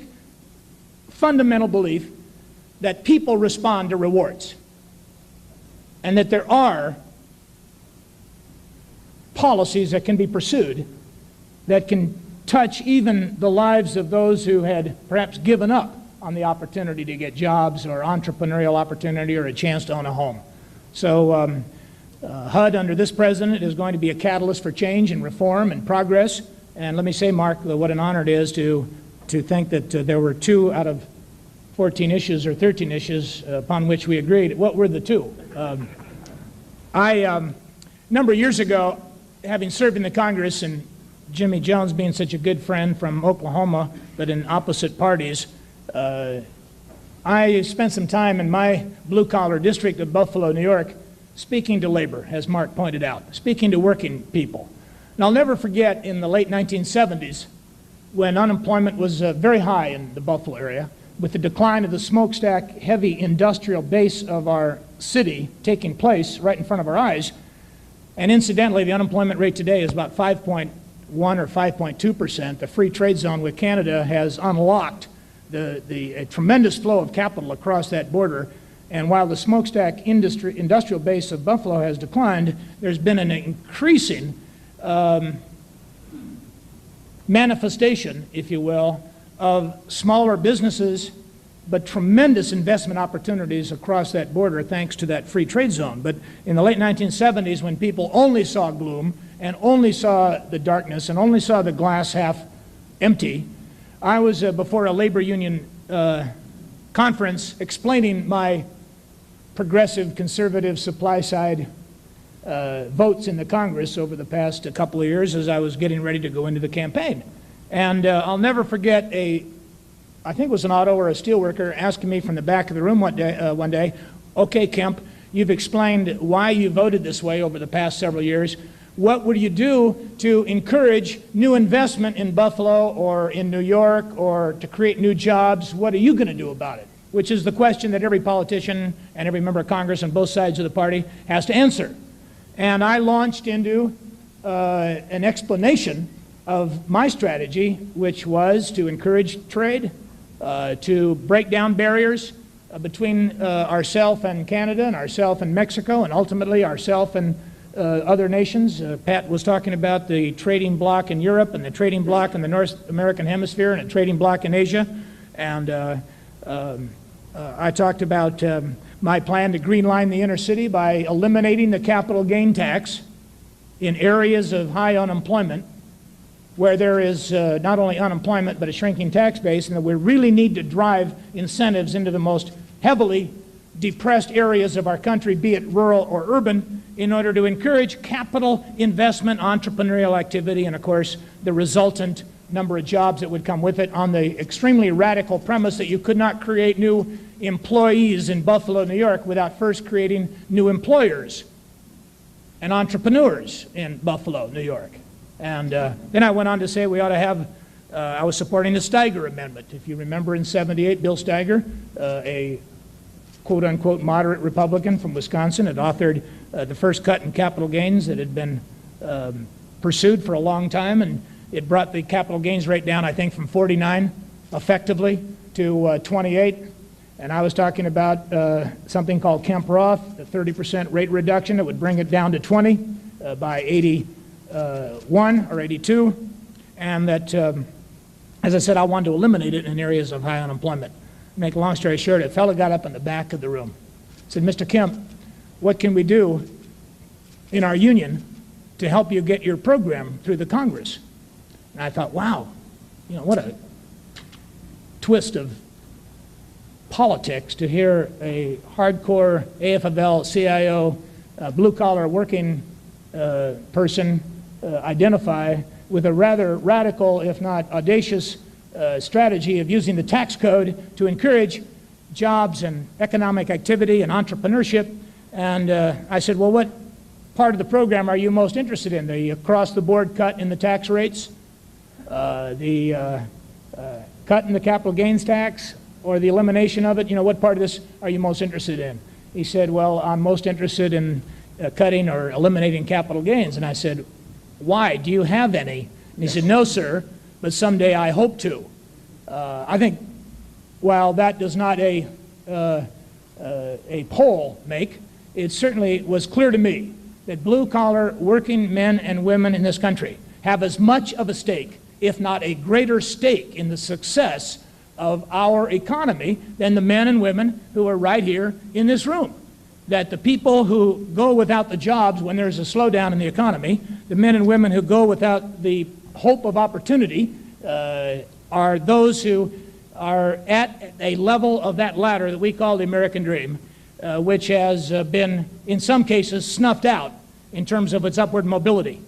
Speaker 5: fundamental belief that people respond to rewards and that there are policies that can be pursued that can touch even the lives of those who had perhaps given up on the opportunity to get jobs or entrepreneurial opportunity or a chance to own a home. So HUD under this president is going to be a catalyst for change and reform and progress. And let me say, Mark, what an honor it is to think that there were 2 out of 14 issues or 13 issues upon which we agreed. What were the 2? A number of years ago, having served in the Congress and Jimmy Jones being such a good friend from Oklahoma, but in opposite parties, I spent some time in my blue-collar district of Buffalo, New York, speaking to labor, as Mark pointed out, speaking to working people. And I'll never forget in the late 1970s when unemployment was very high in the Buffalo area, with the decline of the smokestack heavy industrial base of our city taking place right in front of our eyes. And incidentally, the unemployment rate today is about 5.1 or 5.2%. The free trade zone with Canada has unlocked a tremendous flow of capital across that border. And while the smokestack industrial base of Buffalo has declined, there's been an increasing manifestation, if you will, of smaller businesses, but tremendous investment opportunities across that border thanks to that free trade zone. But in the late 1970s, when people only saw gloom and only saw the darkness and only saw the glass half empty, I was before a labor union conference explaining my progressive, conservative, supply-side votes in the Congress over the past couple of years as I was getting ready to go into the campaign. And I'll never forget I think it was an auto or a steel worker asking me from the back of the room one day, okay, Kemp, you've explained why you voted this way over the past several years. What would you do to encourage new investment in Buffalo or in New York or to create new jobs? What are you going to do about it? Which is the question that every politician and every member of Congress on both sides of the party has to answer. And I launched into an explanation of my strategy, which was to encourage trade, to break down barriers between ourselves and Canada and ourselves and Mexico and ultimately ourselves and other nations. Pat was talking about the trading bloc in Europe and the trading bloc in the North American hemisphere and a trading bloc in Asia. And I talked about my plan to green line the inner city by eliminating the capital gain tax in areas of high unemployment where there is not only unemployment but a shrinking tax base, and that we really need to drive incentives into the most heavily depressed areas of our country, be it rural or urban, in order to encourage capital investment, entrepreneurial activity, and of course the resultant number of jobs that would come with it on the extremely radical premise that you could not create new employees in Buffalo, New York without first creating new employers and entrepreneurs in Buffalo, New York. And then I went on to say we ought to have, I was supporting the Steiger Amendment. If you remember in '78, Bill Steiger, a quote-unquote moderate Republican from Wisconsin, had authored the first cut in capital gains that had been pursued for a long time, and it brought the capital gains rate down, I think, from 49 effectively to 28. And I was talking about something called Kemp-Roth, a 30% rate reduction that would bring it down to 20 by 81 or 82. And that, as I said, I wanted to eliminate it in areas of high unemployment. Make a long story short, a fellow got up in the back of the room, said, Mr. Kemp, what can we do in our union to help you get your program through the Congress? And I thought, wow, you know, what a twist of politics to hear a hardcore AFL CIO, blue-collar working person identify with a rather radical, if not audacious, strategy of using the tax code to encourage jobs and economic activity and entrepreneurship. And I said, well, what part of the program are you most interested in? The across-the-board cut in the tax rates, the cutting the capital gains tax or the elimination of it? You know, what part of this are you most interested in? He said, well, I'm most interested in cutting or eliminating capital gains. And I said, why? Do you have any? And he said, no, sir, but someday I hope to. I think while that does not a poll make, it certainly was clear to me that blue-collar working men and women in this country have as much of a stake, if not a greater stake, in the success of our economy than the men and women who are right here in this room. That the people who go without the jobs when there's a slowdown in the economy, the men and women who go without the hope of opportunity, are those who are at a level of that ladder that we call the American dream, which has been, in some cases, snuffed out in terms of its upward mobility.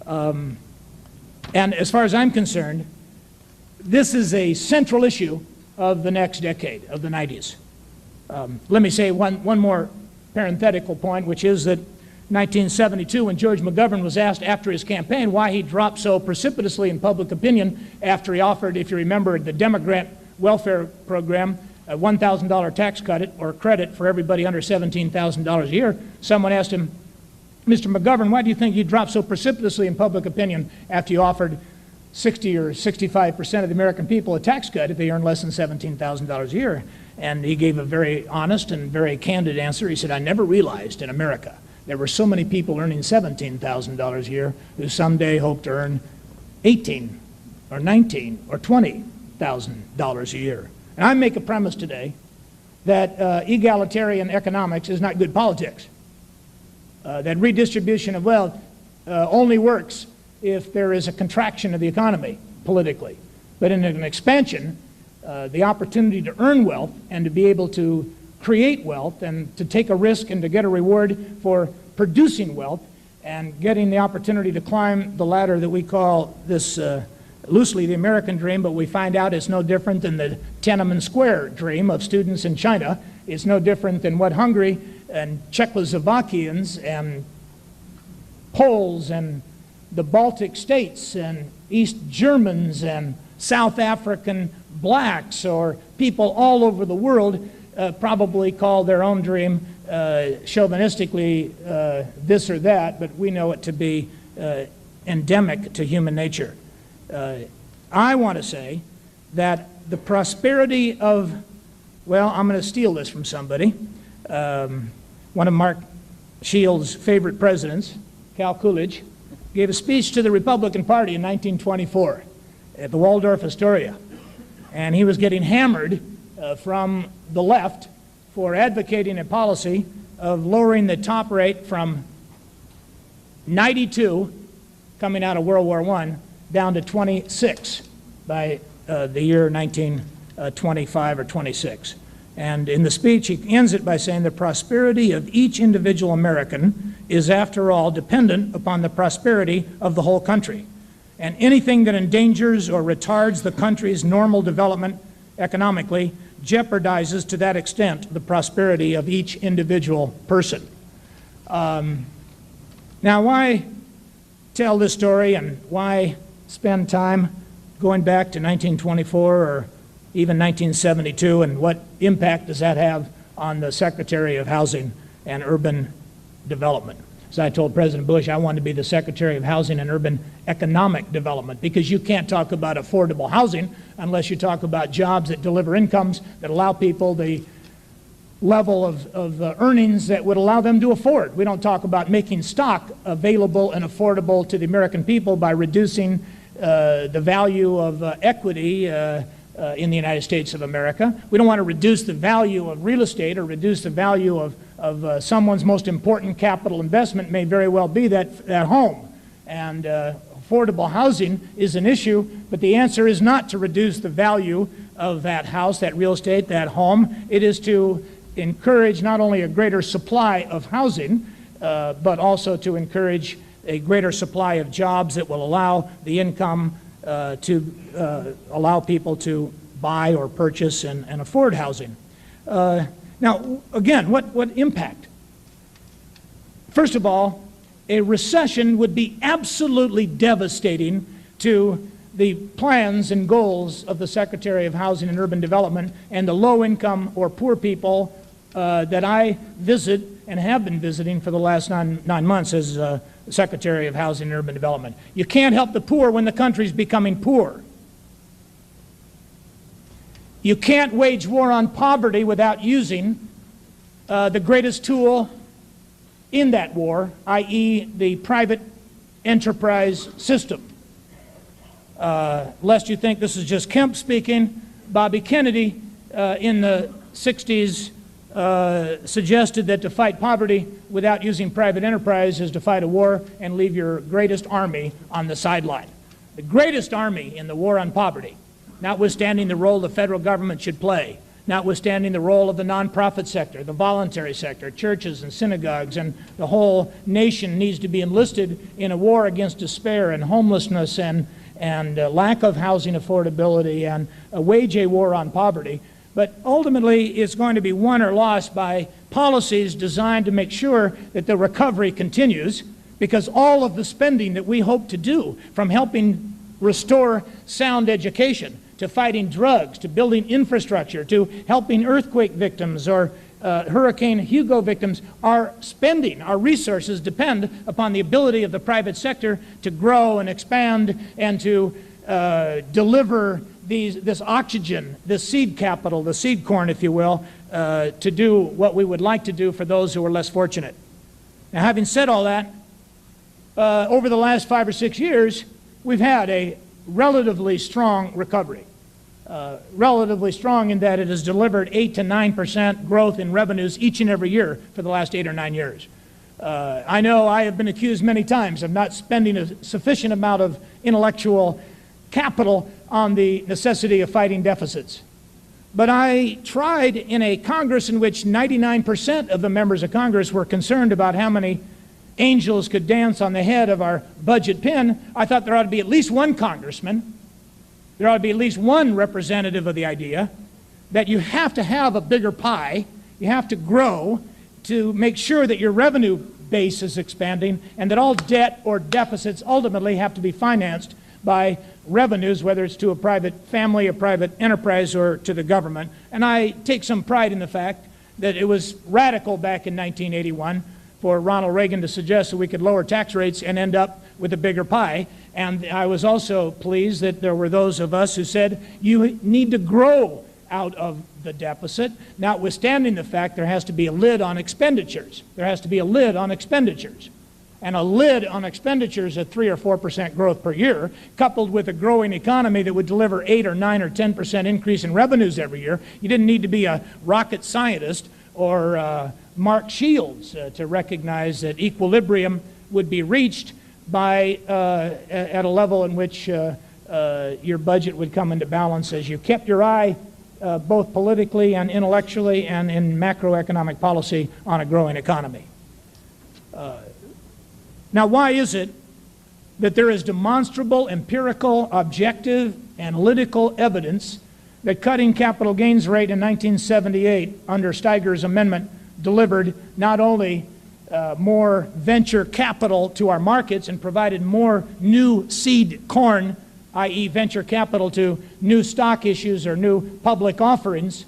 Speaker 5: And as far as I'm concerned, this is a central issue of the next decade, of the 90s. Let me say one more parenthetical point, which is that 1972, when George McGovern was asked after his campaign why he dropped so precipitously in public opinion after he offered, if you remember, the Democrat welfare program, a $1,000 tax cut or credit for everybody under $17,000 a year, someone asked him, Mr. McGovern, why do you think you dropped so precipitously in public opinion after you offered 60 or 65% of the American people a tax cut if they earn less than $17,000 a year? And he gave a very honest and very candid answer. He said, I never realized in America there were so many people earning $17,000 a year who someday hope to earn $18 or $19 or $20,000 a year. And I make a premise today that egalitarian economics is not good politics. That redistribution of wealth only works if there is a contraction of the economy politically. But in an expansion, the opportunity to earn wealth and to be able to create wealth and to take a risk and to get a reward for producing wealth and getting the opportunity to climb the ladder that we call this loosely the American dream, but we find out it's no different than the Tiananmen Square dream of students in China. It's no different than what Hungary and Czechoslovakians and Poles and the Baltic states and East Germans and South African blacks or people all over the world probably call their own dream chauvinistically this or that, but we know it to be endemic to human nature. I want to say that the prosperity of, well, I'm going to steal this from somebody. One of Mark Shield's favorite presidents, Cal Coolidge, gave a speech to the Republican Party in 1924 at the Waldorf Astoria. And he was getting hammered from the left for advocating a policy of lowering the top rate from 92, coming out of World War I, down to 26 by the year 1925 or 26. And in the speech, he ends it by saying the prosperity of each individual American is, after all, dependent upon the prosperity of the whole country. And anything that endangers or retards the country's normal development economically jeopardizes, to that extent, the prosperity of each individual person. Now, why tell this story and why spend time going back to 1924 or even 1972, and what impact does that have on the Secretary of Housing and Urban Development? So I told President Bush I wanted to be the Secretary of Housing and Urban Economic Development, because you can't talk about affordable housing unless you talk about jobs that deliver incomes that allow people the level of earnings that would allow them to afford. We don't talk about making stock available and affordable to the American people by reducing the value of equity in the United States of America. We don't want to reduce the value of real estate or reduce the value of someone's most important capital investment, may very well be that home. And affordable housing is an issue, but the answer is not to reduce the value of that house, that real estate, that home. It is to encourage not only a greater supply of housing, but also to encourage a greater supply of jobs that will allow the income to allow people to buy or purchase and afford housing. Now, again, what impact? First of all, a recession would be absolutely devastating to the plans and goals of the Secretary of Housing and Urban Development and the low-income or poor people that I visit and have been visiting for the last nine months as Secretary of Housing and Urban Development. You can't help the poor when the country's becoming poor. You can't wage war on poverty without using the greatest tool in that war, i.e. the private enterprise system. Lest you think this is just Kemp speaking, Bobby Kennedy in the 60s suggested that to fight poverty without using private enterprise is to fight a war and leave your greatest army on the sideline. The greatest army in the war on poverty, notwithstanding the role the federal government should play, notwithstanding the role of the nonprofit sector, the voluntary sector, churches and synagogues, and the whole nation needs to be enlisted in a war against despair and homelessness and lack of housing affordability and wage a war on poverty. But ultimately, it's going to be won or lost by policies designed to make sure that the recovery continues, because all of the spending that we hope to do, from helping restore sound education, to fighting drugs, to building infrastructure, to helping earthquake victims or Hurricane Hugo victims, our spending, our resources depend upon the ability of the private sector to grow and expand and to deliver this oxygen, this seed capital, the seed corn, if you will, to do what we would like to do for those who are less fortunate. Now, having said all that, over the last 5 or 6 years, we've had a relatively strong recovery. Relatively strong in that it has delivered 8 to 9% growth in revenues each and every year for the last 8 or 9 years. I know I have been accused many times of not spending a sufficient amount of intellectual capital on the necessity of fighting deficits. But I tried in a Congress in which 99% of the members of Congress were concerned about how many angels could dance on the head of our budget pin. I thought there ought to be at least one congressman, there ought to be at least one representative of the idea that you have to have a bigger pie, you have to grow to make sure that your revenue base is expanding and that all debt or deficits ultimately have to be financed by revenues, whether it's to a private family, a private enterprise, or to the government. And I take some pride in the fact that it was radical back in 1981 for Ronald Reagan to suggest that we could lower tax rates and end up with a bigger pie. And I was also pleased that there were those of us who said you need to grow out of the deficit, notwithstanding the fact there has to be a lid on expenditures. There has to be a lid on expenditures. And a lid on expenditures at 3 or 4% growth per year, coupled with a growing economy that would deliver 8 or 9 or 10% increase in revenues every year. You didn't need to be a rocket scientist or Mark Shields to recognize that equilibrium would be reached by at a level in which your budget would come into balance as you kept your eye both politically and intellectually and in macroeconomic policy on a growing economy. Now, why is it that there is demonstrable, empirical, objective, analytical evidence that cutting capital gains rate in 1978 under Steiger's amendment delivered not only more venture capital to our markets and provided more new seed corn, i.e. venture capital to new stock issues or new public offerings,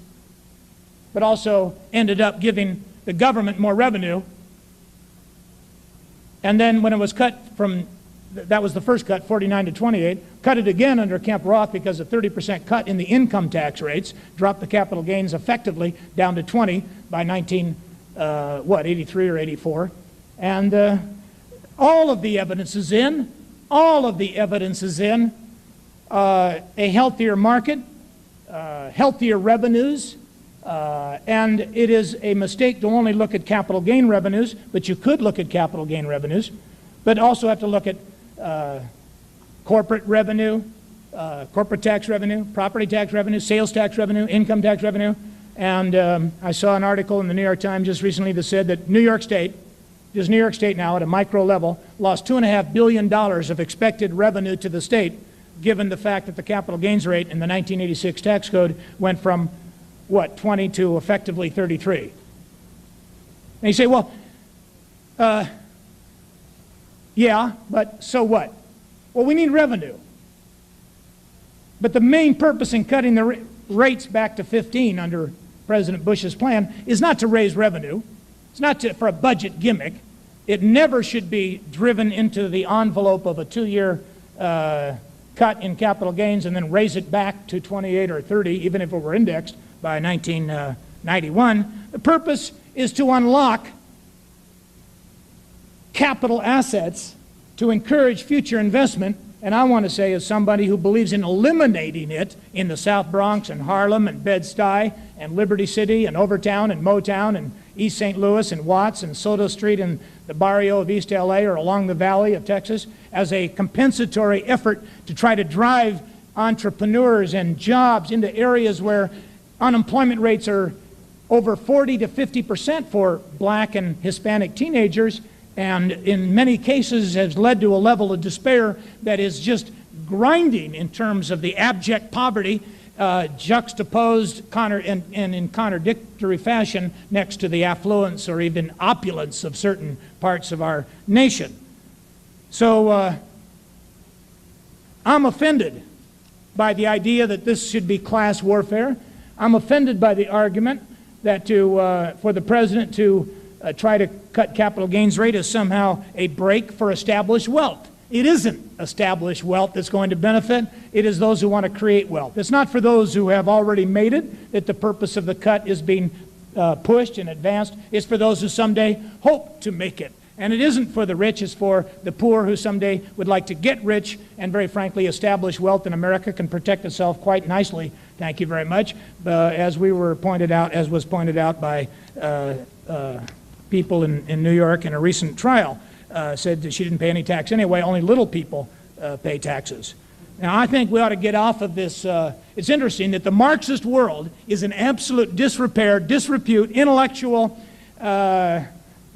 Speaker 5: but also ended up giving the government more revenue. And then when it was cut from, that was the first cut, 49 to 28, cut it again under Kemp-Roth because a 30% cut in the income tax rates dropped the capital gains effectively down to 20 by 83 or 84. And all of the evidence is in, a healthier market, healthier revenues, and it is a mistake to only look at capital gain revenues, but you could look at capital gain revenues, but also have to look at corporate revenue, corporate tax revenue, property tax revenue, sales tax revenue, income tax revenue. And I saw an article in the New York Times just recently that said that New York State, just New York State now at a micro level, lost $2.5 billion of expected revenue to the state, given the fact that the capital gains rate in the 1986 tax code went from, 20 to effectively 33. And you say, well, yeah, but so what? Well, we need revenue. But the main purpose in cutting the rates back to 15 under President Bush's plan is not to raise revenue. It's not for a budget gimmick. It never should be driven into the envelope of a 2-year cut in capital gains and then raise it back to 28 or 30, even if it were indexed by 1991. The purpose is to unlock capital assets to encourage future investment. And I want to say, as somebody who believes in eliminating it in the South Bronx and Harlem and Bed-Stuy and Liberty City and Overtown and Motown and East St. Louis and Watts and Soto Street and the barrio of East LA or along the valley of Texas, as a compensatory effort to try to drive entrepreneurs and jobs into areas where unemployment rates are over 40 to 50% for black and Hispanic teenagers, and in many cases has led to a level of despair that is just grinding in terms of the abject poverty juxtaposed in contradictory fashion next to the affluence or even opulence of certain parts of our nation. So I'm offended by the idea that this should be class warfare. I'm offended by the argument that for the president to try to cut capital gains rate is somehow a break for established wealth. It isn't established wealth that's going to benefit. It is those who want to create wealth. It's not for those who have already made it that the purpose of the cut is being pushed and advanced. It's for those who someday hope to make it. And it isn't for the rich, it's for the poor who someday would like to get rich and, very frankly, establish wealth in America can protect itself quite nicely. Thank you very much. As was pointed out by people in New York in a recent trial, said that she didn't pay any tax anyway. Only little people pay taxes. Now, I think we ought to get off of this. It's interesting that the Marxist world is in absolute disrepair, disrepute, intellectual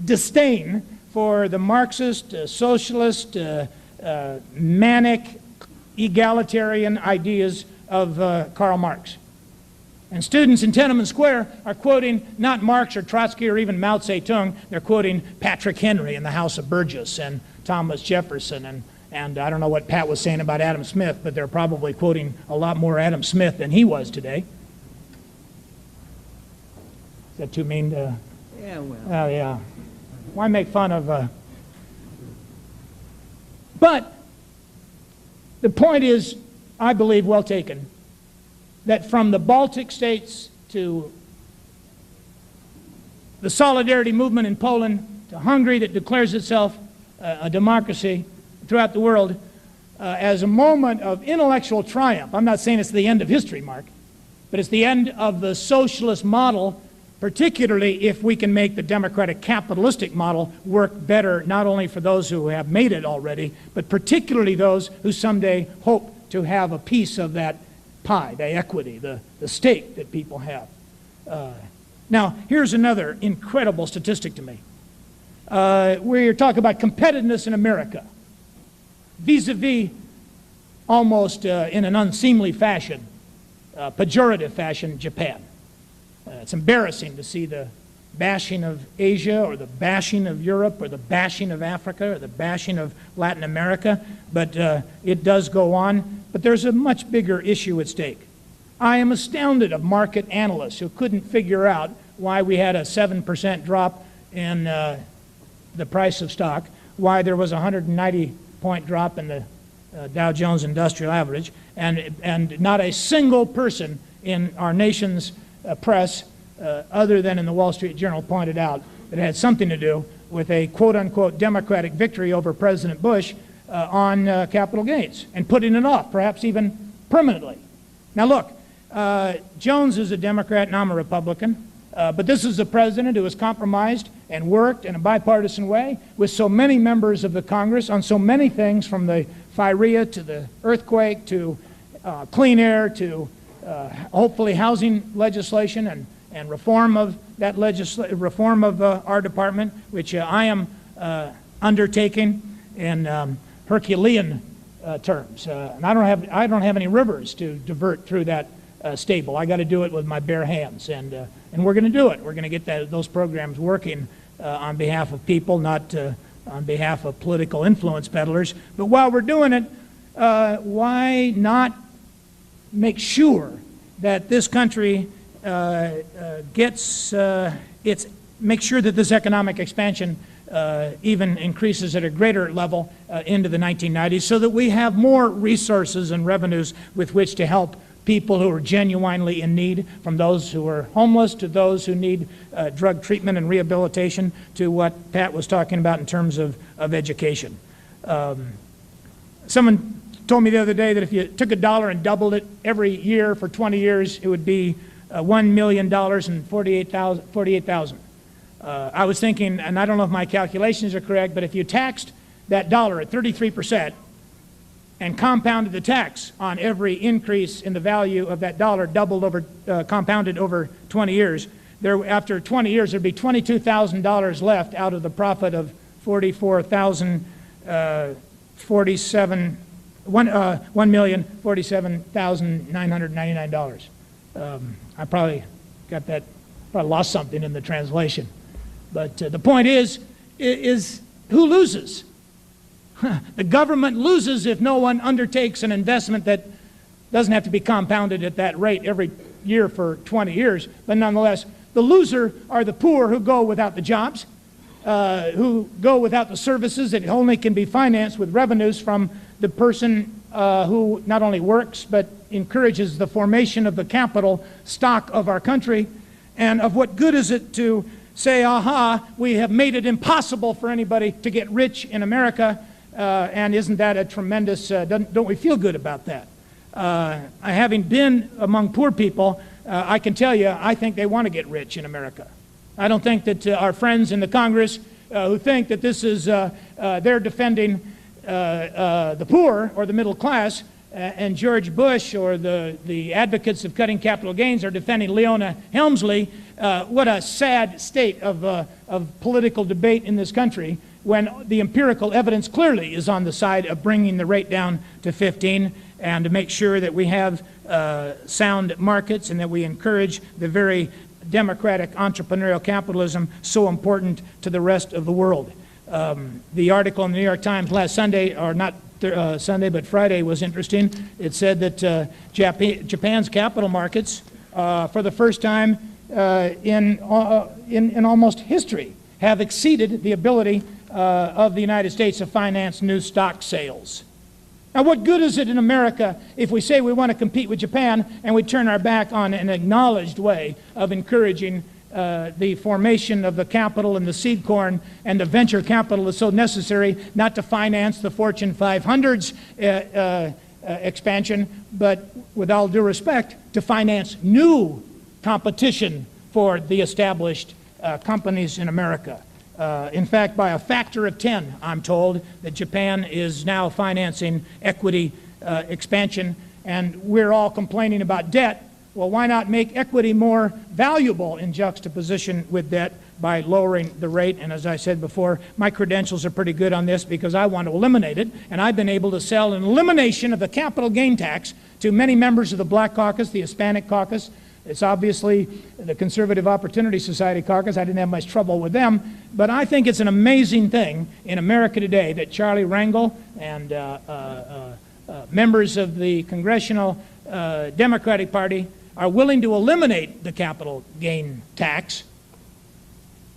Speaker 5: disdain for the Marxist, socialist, manic, egalitarian ideas of Karl Marx. And students in Tiananmen Square are quoting not Marx or Trotsky or even Mao Zedong. They're quoting Patrick Henry in the House of Burgess and Thomas Jefferson. And I don't know what Pat was saying about Adam Smith, but they're probably quoting a lot more Adam Smith than he was today. Is that too mean to...
Speaker 2: Yeah, well.
Speaker 5: Oh, yeah. Why make fun of... But the point is, I believe, well taken, that from the Baltic states to the Solidarity movement in Poland to Hungary that declares itself a democracy throughout the world as a moment of intellectual triumph. I'm not saying it's the end of history, Mark, but it's the end of the socialist model, particularly if we can make the democratic capitalistic model work better, not only for those who have made it already, but particularly those who someday hope to have a piece of that pie, the equity, the stake that people have. Now, here's another incredible statistic to me. We're talking about competitiveness in America, vis-a-vis almost in an unseemly fashion, pejorative fashion, Japan. It's embarrassing to see the bashing of Asia or the bashing of Europe or the bashing of Africa or the bashing of Latin America, but it does go on. But there's a much bigger issue at stake. I am astounded of market analysts who couldn't figure out why we had a 7% drop in the price of stock, why there was a 190-point drop in the Dow Jones Industrial Average, and not a single person in our nation's press, other than in the Wall Street Journal, pointed out that it had something to do with a quote-unquote Democratic victory over President Bush on capital gains and putting it off, perhaps even permanently. Now look, Jones is a Democrat and I'm a Republican, but this is a president who has compromised and worked in a bipartisan way with so many members of the Congress on so many things, from the FIREA to the earthquake to clean air to hopefully housing legislation and reform of that reform of our department, which I am undertaking in Herculean terms. And I don't have any rivers to divert through that stable. I got to do it with my bare hands, and we're going to do it. We're going to get those programs working on behalf of people, not on behalf of political influence peddlers. But while we're doing it, why not make sure that this country make sure that this economic expansion even increases at a greater level into the 1990s, so that we have more resources and revenues with which to help people who are genuinely in need, from those who are homeless to those who need drug treatment and rehabilitation, to what Pat was talking about in terms of education. Someone told me the other day that if you took $1 and doubled it every year for 20 years, it would be $1 million and 48,000. I was thinking, and I don't know if my calculations are correct, but if you taxed that dollar at 33% and compounded the tax on every increase in the value of that dollar, compounded over 20 years, after 20 years there'd be $22,000 left out of the profit of $1,047,999. I probably lost something in the translation. But the point is who loses? The government loses if no one undertakes an investment that doesn't have to be compounded at that rate every year for 20 years. But nonetheless, the loser are the poor who go without the jobs, who go without the services that only can be financed with revenues from the person who not only works but encourages the formation of the capital stock of our country. And of what good is it to say, aha, we have made it impossible for anybody to get rich in America, and isn't that a tremendous, don't we feel good about that? Having been among poor people, I can tell you, I think they want to get rich in America. I don't think that our friends in the Congress who think that this is, they're defending the poor or the middle class, and George Bush or the advocates of cutting capital gains are defending Leona Helmsley. What a sad state of political debate in this country, when the empirical evidence clearly is on the side of bringing the rate down to 15 and to make sure that we have sound markets and that we encourage the very democratic entrepreneurial capitalism so important to the rest of the world. The article in the New York Times last Sunday, or not Sunday, but Friday, was interesting. It said that Japan's capital markets, for the first time in almost history, have exceeded the ability of the United States to finance new stock sales. Now, what good is it in America if we say we want to compete with Japan and we turn our back on an acknowledged way of encouraging the formation of the capital and the seed corn and the venture capital that's so necessary, not to finance the Fortune 500's expansion, but with all due respect, to finance new competition for the established companies in America. In fact, by a factor of 10, I'm told that Japan is now financing equity expansion, and we're all complaining about debt. Well, why not make equity more valuable in juxtaposition with debt by lowering the rate? And as I said before, my credentials are pretty good on this because I want to eliminate it, and I've been able to sell an elimination of the capital gain tax to many members of the Black Caucus, the Hispanic Caucus. It's obviously the Conservative Opportunity Society caucus. I didn't have much trouble with them. But I think it's an amazing thing in America today that Charlie Rangel and members of the Congressional Democratic Party are willing to eliminate the capital gain tax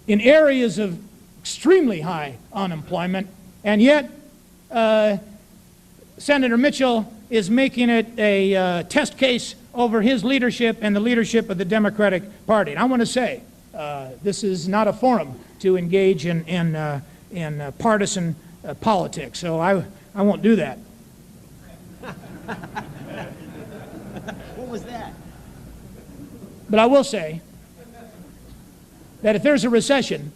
Speaker 5: in areas of extremely high unemployment. And yet, Senator Mitchell is making it a test case over his leadership and the leadership of the Democratic Party. And I want to say, this is not a forum to engage in partisan politics, so I won't do that.
Speaker 2: What was that?
Speaker 5: But I will say that if there's a recession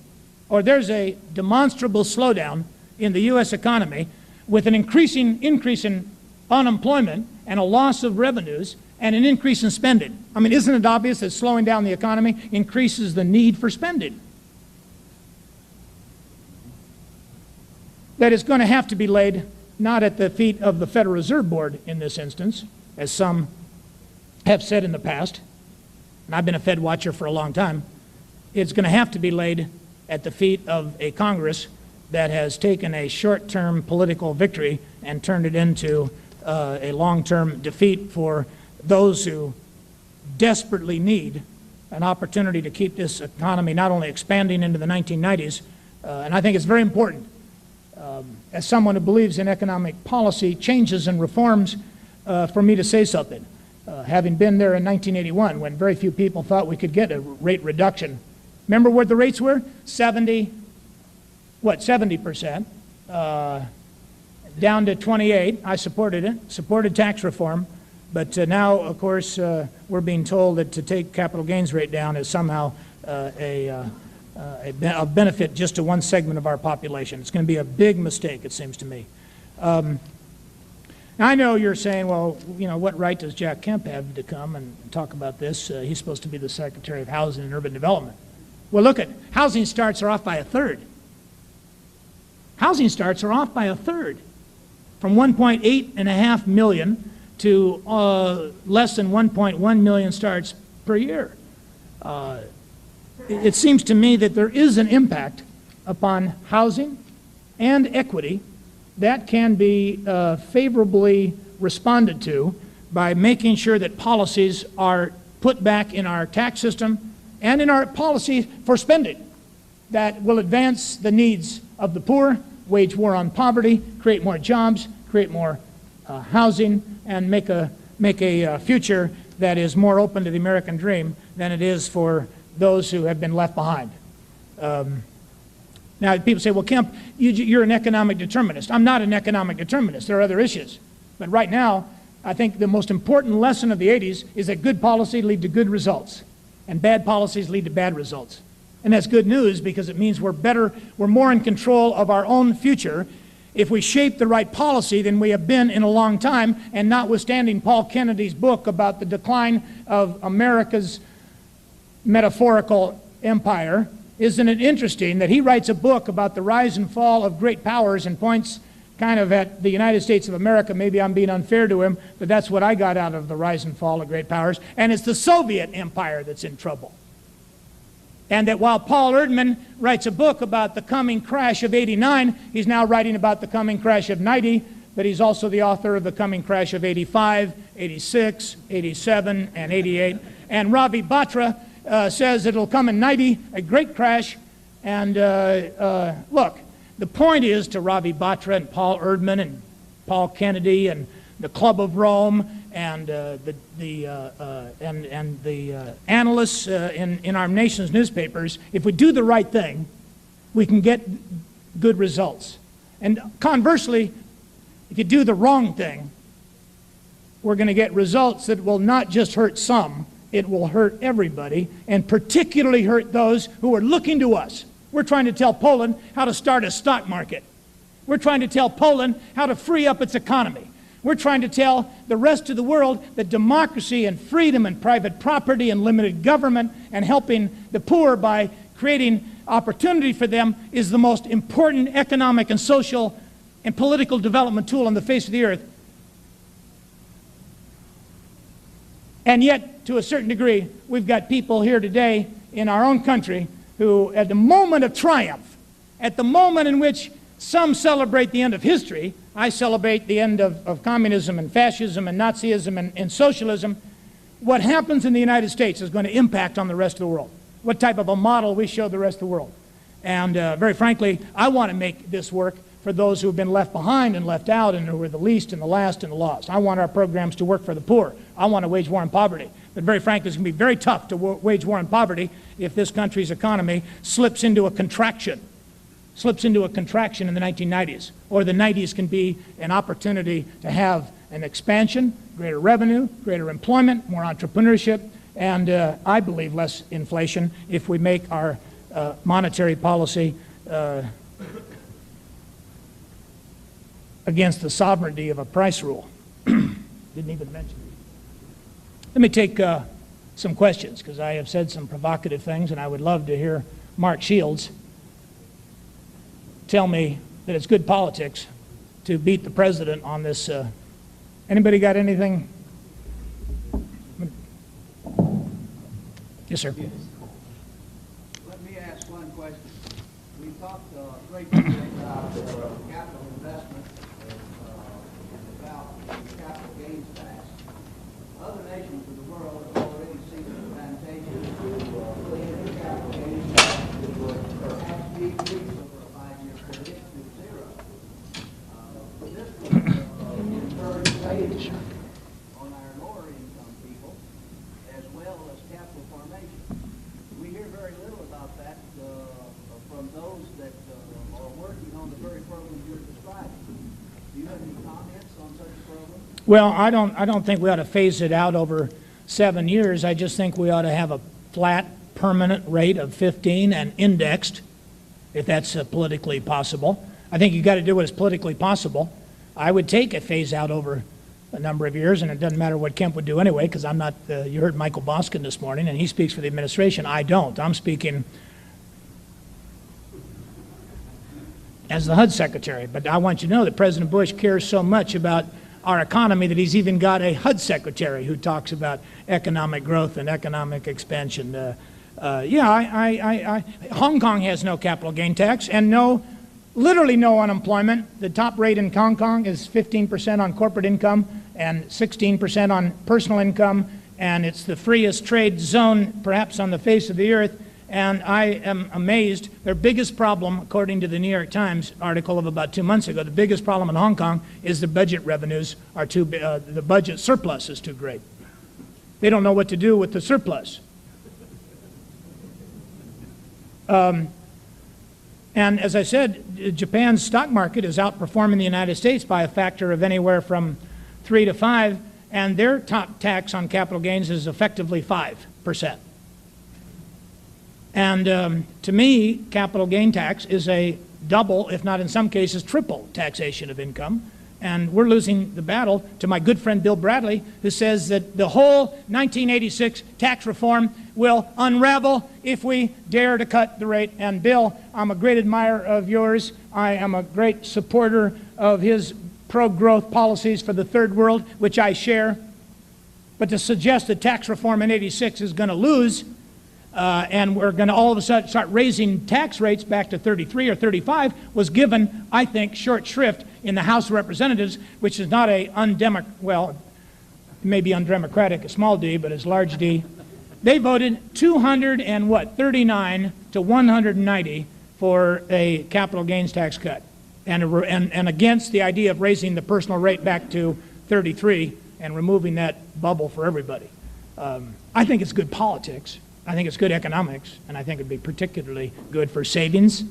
Speaker 5: or there's a demonstrable slowdown in the U.S. economy with an increase in unemployment and a loss of revenues and an increase in spending. I mean, isn't it obvious that slowing down the economy increases the need for spending? That is going to have to be laid not at the feet of the Federal Reserve Board in this instance, as some have said in the past, and I've been a Fed watcher for a long time. It's going to have to be laid at the feet of a Congress that has taken a short-term political victory and turned it into a long-term defeat for those who desperately need an opportunity to keep this economy not only expanding into the 1990s, and I think it's very important, as someone who believes in economic policy changes and reforms, for me to say something. Having been there in 1981 when very few people thought we could get a rate reduction. Remember what the rates were? 70%, down to 28. I supported it, supported tax reform, but now, of course, we're being told that to take capital gains rate down is somehow a benefit just to one segment of our population. It's going to be a big mistake, it seems to me. Now, I know you're saying, well, you know, what right does Jack Kemp have to come and talk about this? He's supposed to be the Secretary of Housing and Urban Development. Well, look, housing starts are off by a third. Housing starts are off by a third, from 1.8 million to less than 1.1 million starts per year. It seems to me that there is an impact upon housing and equity that can be favorably responded to by making sure that policies are put back in our tax system and in our policy for spending that will advance the needs of the poor, wage war on poverty, create more jobs, create more housing, and make a future that is more open to the American dream than it is for those who have been left behind. Now, people say, well, Kemp, you're an economic determinist. I'm not an economic determinist. There are other issues. But right now, I think the most important lesson of the 80s is that good policy lead to good results, and bad policies lead to bad results. And that's good news because it means we're more in control of our own future if we shape the right policy than we have been in a long time, and notwithstanding Paul Kennedy's book about the decline of America's metaphorical empire, isn't it interesting that he writes a book about the rise and fall of great powers and points kind of at the United States of America? Maybe I'm being unfair to him, but that's what I got out of the rise and fall of great powers. And it's the Soviet empire that's in trouble. And that while Paul Erdman writes a book about the coming crash of '89, he's now writing about the coming crash of '90, but he's also the author of the coming crash of '85, '86, '87, and '88. And Ravi Batra says it'll come in '90, a great crash. And look, the point is to Ravi Batra and Paul Erdman and Paul Kennedy and the Club of Rome and the analysts in our nation's newspapers, if we do the right thing, we can get good results. And conversely, if you do the wrong thing, we're going to get results that will not just hurt some, it will hurt everybody, and particularly hurt those who are looking to us. We're trying to tell Poland how to start a stock market. We're trying to tell Poland how to free up its economy. We're trying to tell the rest of the world that democracy and freedom and private property and limited government and helping the poor by creating opportunity for them is the most important economic and social and political development tool on the face of the earth. And yet, to a certain degree, we've got people here today in our own country who, at the moment of triumph, at the moment in which some celebrate the end of history, I celebrate the end of communism and fascism and Nazism and socialism. What happens in the United States is going to impact on the rest of the world. What type of a model we show the rest of the world. And very frankly, I want to make this work for those who have been left behind and left out and who are the least and the last and the lost. I want our programs to work for the poor. I want to wage war on poverty. But very frankly, it's going to be very tough to wage war on poverty if this country's economy slips into a contraction in the 1990s. Or the 90s can be an opportunity to have an expansion, greater revenue, greater employment, more entrepreneurship, and I believe less inflation if we make our monetary policy against the sovereignty of a price rule. Didn't even mention it. Let me take some questions, because I have said some provocative things, and I would love to hear Mark Shields tell me that it's good politics to beat the president on this. Anybody got anything? Yes, sir.
Speaker 6: Yes. Let me ask one question. We talked a great deal about capital investment, about capital gains tax. Other nations formation. We hear very little about that from those that are working on the very programs you're describing. Do you have any comments on such a program?
Speaker 5: Well, I don't think we ought to phase it out over 7 years. I just think we ought to have a flat, permanent rate of 15 and indexed, if that's politically possible. I think you've got to do what is politically possible. I would take a phase out over a number of years, and it doesn't matter what Kemp would do anyway, because I'm not, you heard Michael Boskin this morning, and he speaks for the administration. I don't. I'm speaking as the HUD secretary. But I want you to know that President Bush cares so much about our economy that he's even got a HUD secretary who talks about economic growth and economic expansion. Hong Kong has no capital gain tax and literally no unemployment. The top rate in Hong Kong is 15% on corporate income and 16% on personal income, and it's the freest trade zone perhaps on the face of the earth. And I am amazed. Their biggest problem, according to the New York Times article of about 2 months ago, the biggest problem in Hong Kong is the budget revenues are the budget surplus is too great. They don't know what to do with the surplus. And as I said, Japan's stock market is outperforming the United States by a factor of anywhere from 3 to 5, and their top tax on capital gains is effectively 5%. And to me, capital gain tax is a double, if not in some cases triple, taxation of income. And we're losing the battle to my good friend Bill Bradley, who says that the whole 1986 tax reform will unravel if we dare to cut the rate. And Bill, I'm a great admirer of yours. I am a great supporter of his pro-growth policies for the third world, which I share. But to suggest that tax reform in '86 is going to lose, and we're going to all of a sudden start raising tax rates back to 33 or 35 was given, I think, short shrift in the House of Representatives, which is not a well, it may be undemocratic, a small d, but it's large D. They voted 239 to 190 for a capital gains tax cut, and against the idea of raising the personal rate back to 33 and removing that bubble for everybody. I think it's good politics. I think it's good economics, and I think it'd be particularly good for savings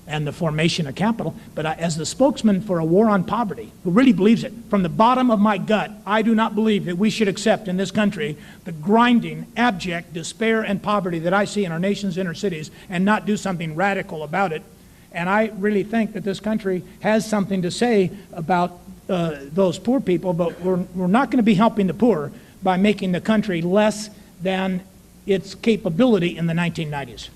Speaker 5: and the formation of capital. But as the spokesman for a war on poverty, who really believes it, from the bottom of my gut, I do not believe that we should accept in this country the grinding, abject despair and poverty that I see in our nation's inner cities and not do something radical about it. And I really think that this country has something to say about those poor people, but we're not going to be helping the poor by making the country less than its capability in the 1990s.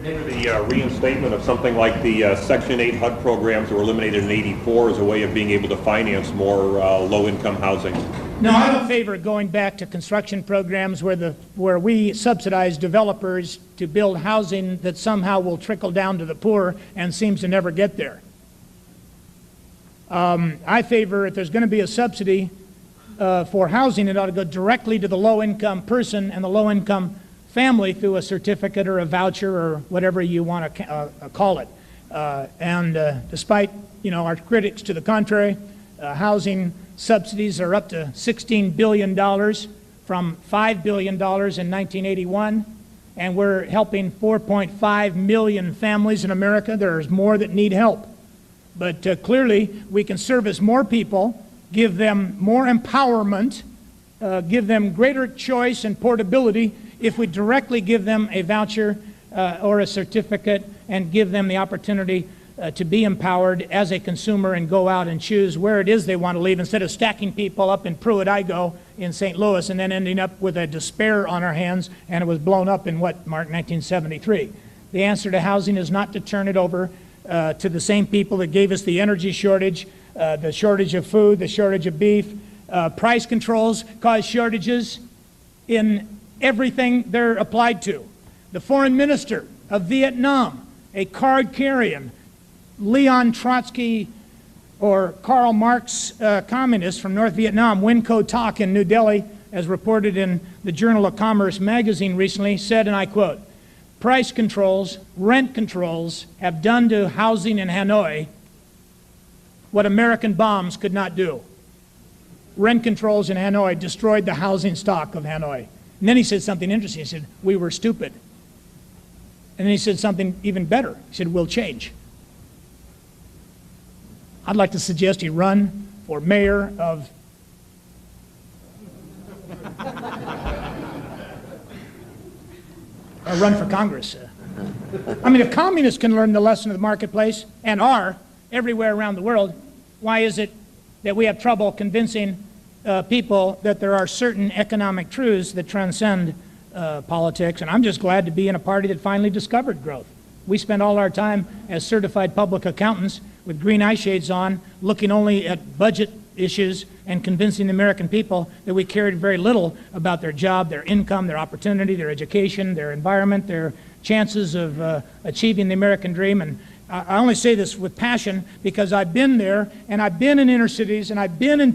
Speaker 7: The reinstatement of something like the Section 8 HUD programs that were eliminated in '84 as a way of being able to finance more low-income housing.
Speaker 5: No, I don't favor going back to construction programs where we subsidize developers to build housing that somehow will trickle down to the poor and seems to never get there. I favor, if there's going to be a subsidy for housing, it ought to go directly to the low-income person and the low-income family through a certificate or a voucher or whatever you want to call it. Despite our critics to the contrary, housing subsidies are up to $16 billion from $5 billion in 1981, and we're helping 4.5 million families in America. There's more that need help. But clearly, we can service more people, give them more empowerment, give them greater choice and portability if we directly give them a voucher or a certificate and give them the opportunity to be empowered as a consumer and go out and choose where it is they want to live, instead of stacking people up in Pruitt-Igoe in St. Louis and then ending up with a despair on our hands, and it was blown up in, Mark, 1973. The answer to housing is not to turn it over to the same people that gave us the energy shortage, the shortage of food, the shortage of beef. Price controls cause shortages in everything they're applied to. The foreign minister of Vietnam, a card-carrying Leon Trotsky or Karl Marx communist from North Vietnam, Win Co Tak in New Delhi, as reported in the Journal of Commerce magazine recently, said, and I quote, "Price controls, rent controls have done to housing in Hanoi what American bombs could not do." rent controls in Hanoi destroyed the housing stock of Hanoi. And then he said something interesting. He said, we were stupid. And then he said something even better. He said, we'll change. I'd like to suggest he run for mayor of or run for Congress. I mean, if communists can learn the lesson of the marketplace, and are everywhere around the world, why is it that we have trouble convincing people that there are certain economic truths that transcend politics? And I'm just glad to be in a party that finally discovered growth. We spend all our time as certified public accountants with green eye shades on, looking only at budget issues and convincing the American people that we cared very little about their job, their income, their opportunity, their education, their environment, their chances of achieving the American dream. And I only say this with passion because I've been there, and I've been in inner cities, and I've been in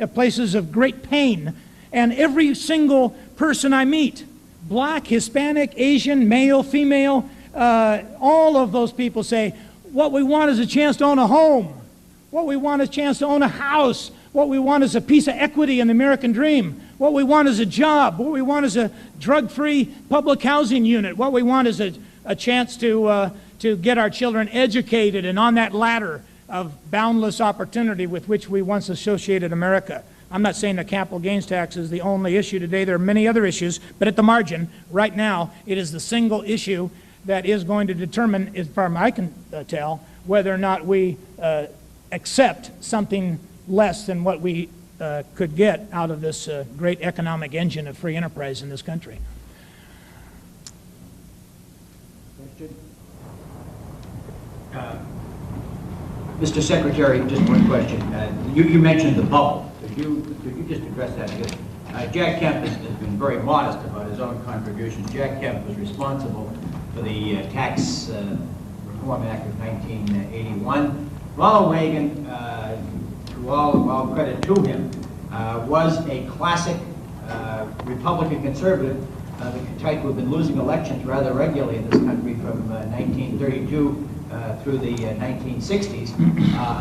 Speaker 5: places of great pain, and every single person I meet, black, Hispanic, Asian, male, female, all of those people say, what we want is a chance to own a home. What we want is a chance to own a house. What we want is a piece of equity in the American dream. What we want is a job. What we want is a drug-free public housing unit. What we want is a chance to get our children educated and on that ladder of boundless opportunity with which we once associated America. I'm not saying the capital gains tax is the only issue today. There are many other issues, but at the margin, right now, it is the single issue that is going to determine, as far as I can tell, whether or not we accept something less than what we could get out of this great economic engine of free enterprise in this country.
Speaker 8: Mr. Secretary, just one question. You mentioned the bubble. Could you just address that again? Jack Kemp has been very modest about his own contributions. Jack Kemp was responsible for the Tax Reform Act of 1981. Ronald Reagan, to all credit to him, was a classic Republican conservative, the type who have been losing elections rather regularly in this country from 1932 through the 1960s,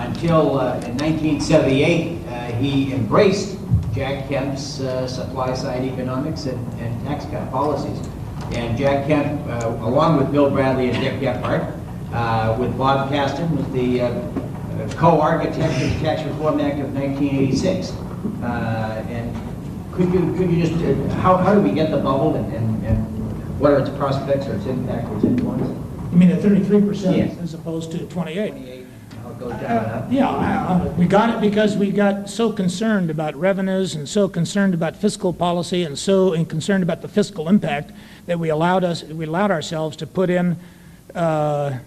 Speaker 8: until in 1978 he embraced Jack Kemp's supply-side economics and tax cut policies. And Jack Kemp, along with Bill Bradley and Dick Gephardt, with Bob Caston, was the co-architect of the Tax Reform Act of 1986. And could you just, how do we get the bubble, and what are its prospects or its impact or its influence?
Speaker 5: You mean at 33%
Speaker 8: Yes.
Speaker 5: as opposed to 28?
Speaker 8: 28, how it goes down.
Speaker 5: Yeah, we got it because we got so concerned about revenues and so concerned about fiscal policy and so concerned about the fiscal impact that we allowed ourselves to put in that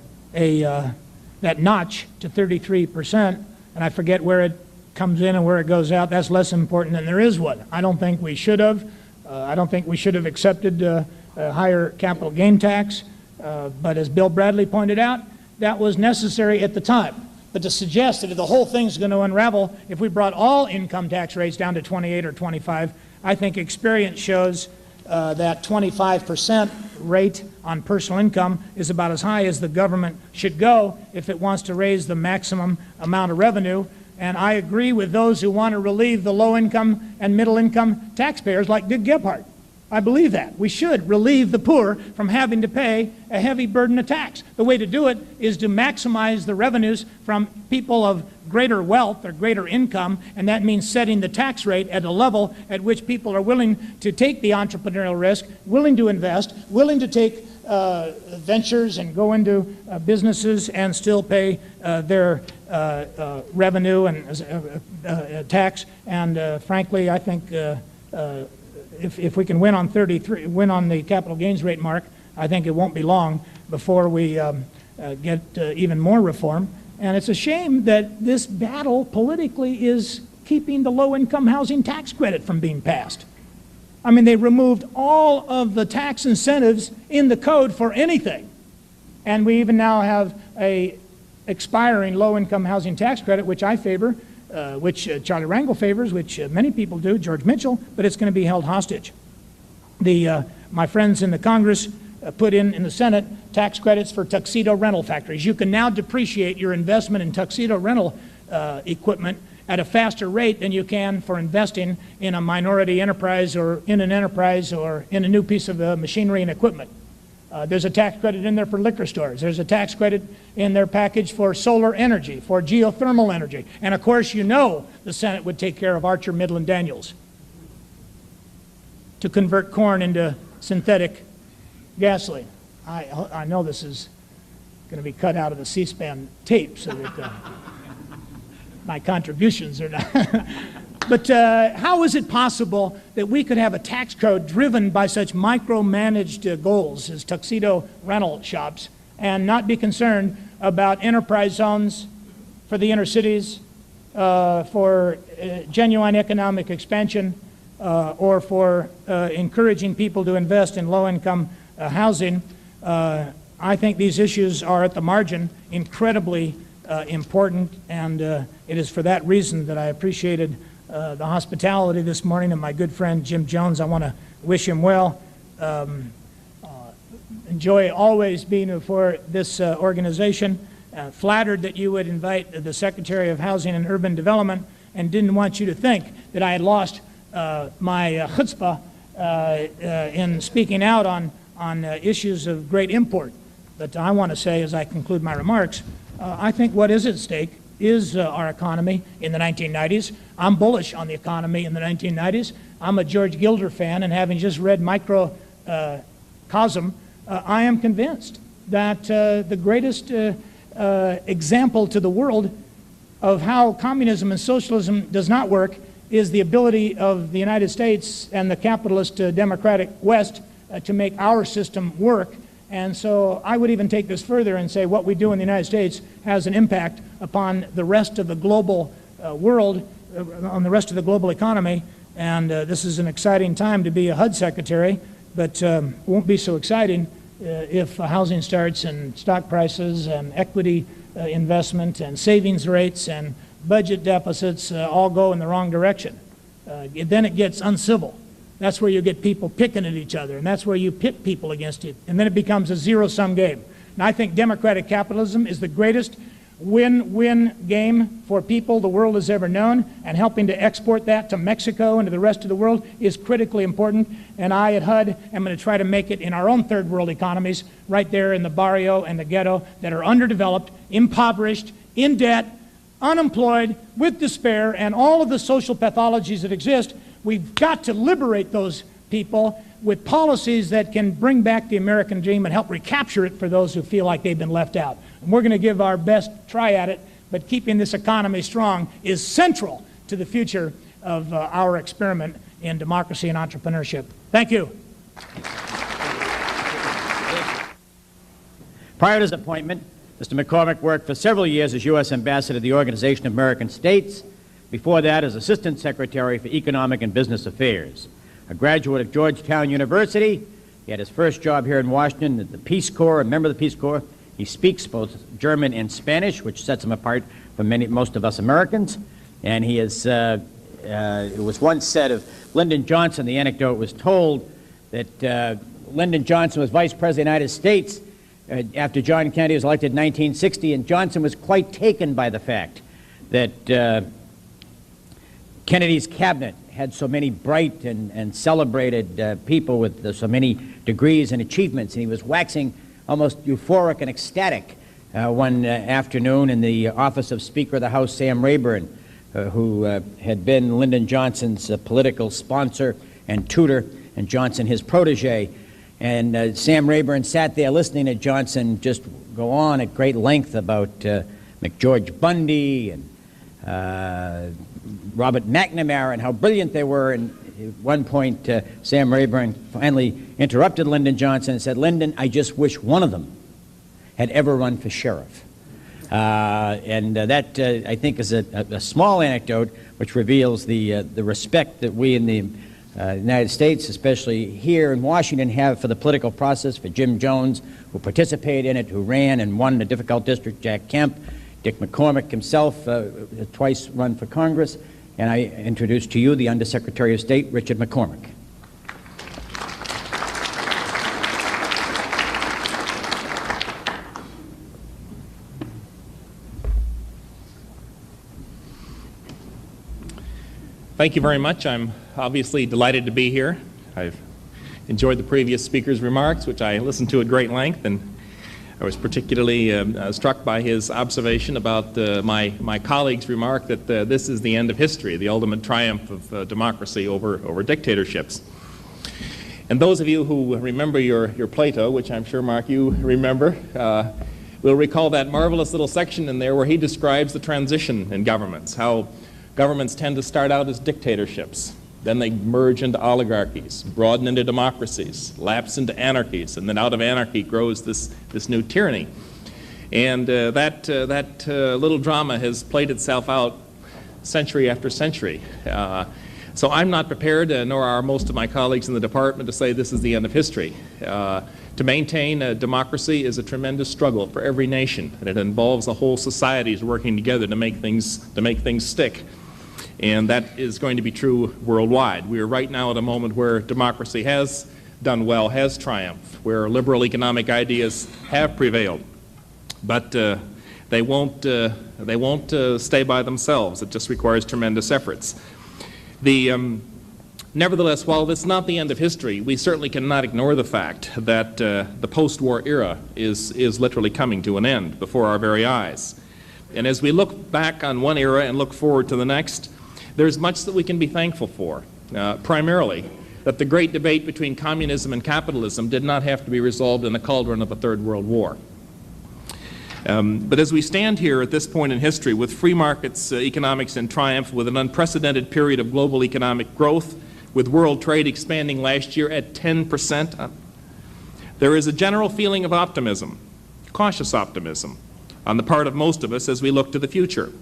Speaker 5: notch to 33%, and I forget where it comes in and where it goes out. That's less important than there is one. I don't think we should have. I don't think we should have accepted a higher capital gain tax. But as Bill Bradley pointed out, that was necessary at the time. But to suggest that the whole thing's going to unravel if we brought all income tax rates down to 28 or 25, I think experience shows that 25% rate on personal income is about as high as the government should go if it wants to raise the maximum amount of revenue. And I agree with those who want to relieve the low-income and middle-income taxpayers like Dick Gephardt. I believe that. We should relieve the poor from having to pay a heavy burden of tax. The way to do it is to maximize the revenues from people of greater wealth or greater income, and that means setting the tax rate at a level at which people are willing to take the entrepreneurial risk, willing to invest, willing to take ventures and go into businesses and still pay their revenue and tax. And frankly, I think if we can win on the capital gains rate mark, I think it won't be long before we get even more reform. And it's a shame that this battle politically is keeping the low-income housing tax credit from being passed. I mean, they removed all of the tax incentives in the code for anything. And we even now have a expiring low-income housing tax credit, which I favor, which Charlie Rangel favors, which many people do, George Mitchell, but it's going to be held hostage. My friends in the Congress put in the Senate tax credits for tuxedo rental factories. You can now depreciate your investment in tuxedo rental equipment at a faster rate than you can for investing in a minority enterprise or in an enterprise or in a new piece of machinery and equipment. There's a tax credit in there for liquor stores. There's a tax credit in their package for solar energy, for geothermal energy. And of course, you know the Senate would take care of Archer, Midland, Daniels to convert corn into synthetic gasoline. I know this is going to be cut out of the C-SPAN tape so that my contributions are not. But how is it possible that we could have a tax code driven by such micromanaged goals as tuxedo rental shops and not be concerned about enterprise zones for the inner cities, for genuine economic expansion, or for encouraging people to invest in low-income housing? I think these issues are at the margin incredibly important, and it is for that reason that I appreciated the hospitality this morning of my good friend Jim Jones. I want to wish him well. Enjoy always being before this organization. Flattered that you would invite the Secretary of Housing and Urban Development, and didn't want you to think that I had lost my chutzpah in speaking out on issues of great import. But I want to say, as I conclude my remarks, I think what is at stake is our economy in the 1990s. I'm bullish on the economy in the 1990s. I'm a George Gilder fan, and having just read Microcosm, I am convinced that the greatest example to the world of how communism and socialism does not work is the ability of the United States and the capitalist democratic West to make our system work. And so I would even take this further and say what we do in the United States has an impact upon the rest of the global world, on the rest of the global economy. And this is an exciting time to be a HUD secretary, but won't be so exciting if housing starts and stock prices and equity investment and savings rates and budget deficits all go in the wrong direction. Then it gets uncivil. That's where you get people picking at each other, and that's where you pit people against it, and then it becomes a zero-sum game. And I think democratic capitalism is the greatest win-win game for people the world has ever known, and helping to export that to Mexico and to the rest of the world is critically important. And I at HUD am going to try to make it in our own third world economies, right there in the barrio and the ghetto that are underdeveloped, impoverished, in debt, unemployed, with despair, and all of the social pathologies that exist. We've got to liberate those people with policies that can bring back the American dream and help recapture it for those who feel like they've been left out. And we're going to give our best try at it, but keeping this economy strong is central to the future of our experiment in democracy and entrepreneurship. Thank you.
Speaker 2: Prior to his appointment, Mr. McCormick worked for several years as U.S. Ambassador to the Organization of American States. Before that, as Assistant Secretary for Economic and Business Affairs. A graduate of Georgetown University, he had his first job here in Washington at the Peace Corps, a member of the Peace Corps. He speaks both German and Spanish, which sets him apart from most of us Americans. And he is, it was once said of Lyndon Johnson, the anecdote was told that Lyndon Johnson was Vice President of the United States after John Kennedy was elected in 1960, and Johnson was quite taken by the fact that Kennedy's cabinet had so many bright and celebrated people with so many degrees and achievements, and he was waxing almost euphoric and ecstatic one afternoon in the office of Speaker of the House Sam Rayburn, who had been Lyndon Johnson's political sponsor and tutor, and Johnson his protege. And Sam Rayburn sat there listening to Johnson just go on at great length about McGeorge Bundy and Robert McNamara and how brilliant they were. And at one point, Sam Rayburn finally interrupted Lyndon Johnson and said, "Lyndon, I just wish one of them had ever run for sheriff." That, I think, is a small anecdote which reveals the respect that we in the United States, especially here in Washington, have for the political process, for Jim Jones, who participated in it, who ran and won the difficult district, Jack Kemp, Dick McCormick himself, twice run for Congress, and I introduce to you the Undersecretary of State, Richard McCormick.
Speaker 9: Thank you very much. I'm obviously delighted to be here. I've enjoyed the previous speaker's remarks, which I listened to at great length, and I was particularly struck by his observation about my colleague's remark that this is the end of history, the ultimate triumph of democracy over dictatorships. And those of you who remember your Plato, which I'm sure, Mark, you remember, will recall that marvelous little section in there where he describes the transition in governments, how governments tend to start out as dictatorships. Then they merge into oligarchies, broaden into democracies, lapse into anarchies, and then out of anarchy grows this new tyranny. And that little drama has played itself out century after century. So I'm not prepared, nor are most of my colleagues in the department, to say this is the end of history. To maintain a democracy is a tremendous struggle for every nation, and it involves the whole societies working together to make things stick. And that is going to be true worldwide. We are right now at a moment where democracy has done well, has triumphed, where liberal economic ideas have prevailed. But they won't stay by themselves. It just requires tremendous efforts. Nevertheless, while it's not the end of history, we certainly cannot ignore the fact that the post-war era is literally coming to an end before our very eyes. And as we look back on one era and look forward to the next, there's much that we can be thankful for. Primarily, that the great debate between communism and capitalism did not have to be resolved in the cauldron of a Third World War. But as we stand here at this point in history with free markets economics in triumph, with an unprecedented period of global economic growth, with world trade expanding last year at 10%, there is a general feeling of optimism, cautious optimism, on the part of most of us as we look to the future.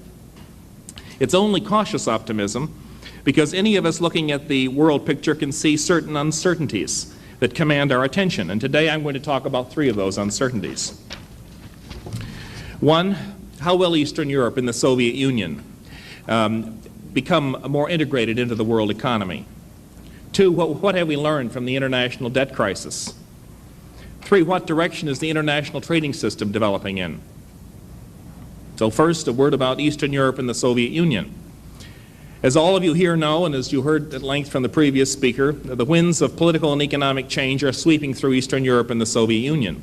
Speaker 9: It's only cautious optimism because any of us looking at the world picture can see certain uncertainties that command our attention. And today I'm going to talk about three of those uncertainties. One, how will Eastern Europe and the Soviet Union become more integrated into the world economy? Two, what have we learned from the international debt crisis? Three, what direction is the international trading system developing in? So first, a word about Eastern Europe and the Soviet Union. As all of you here know, and as you heard at length from the previous speaker, the winds of political and economic change are sweeping through Eastern Europe and the Soviet Union.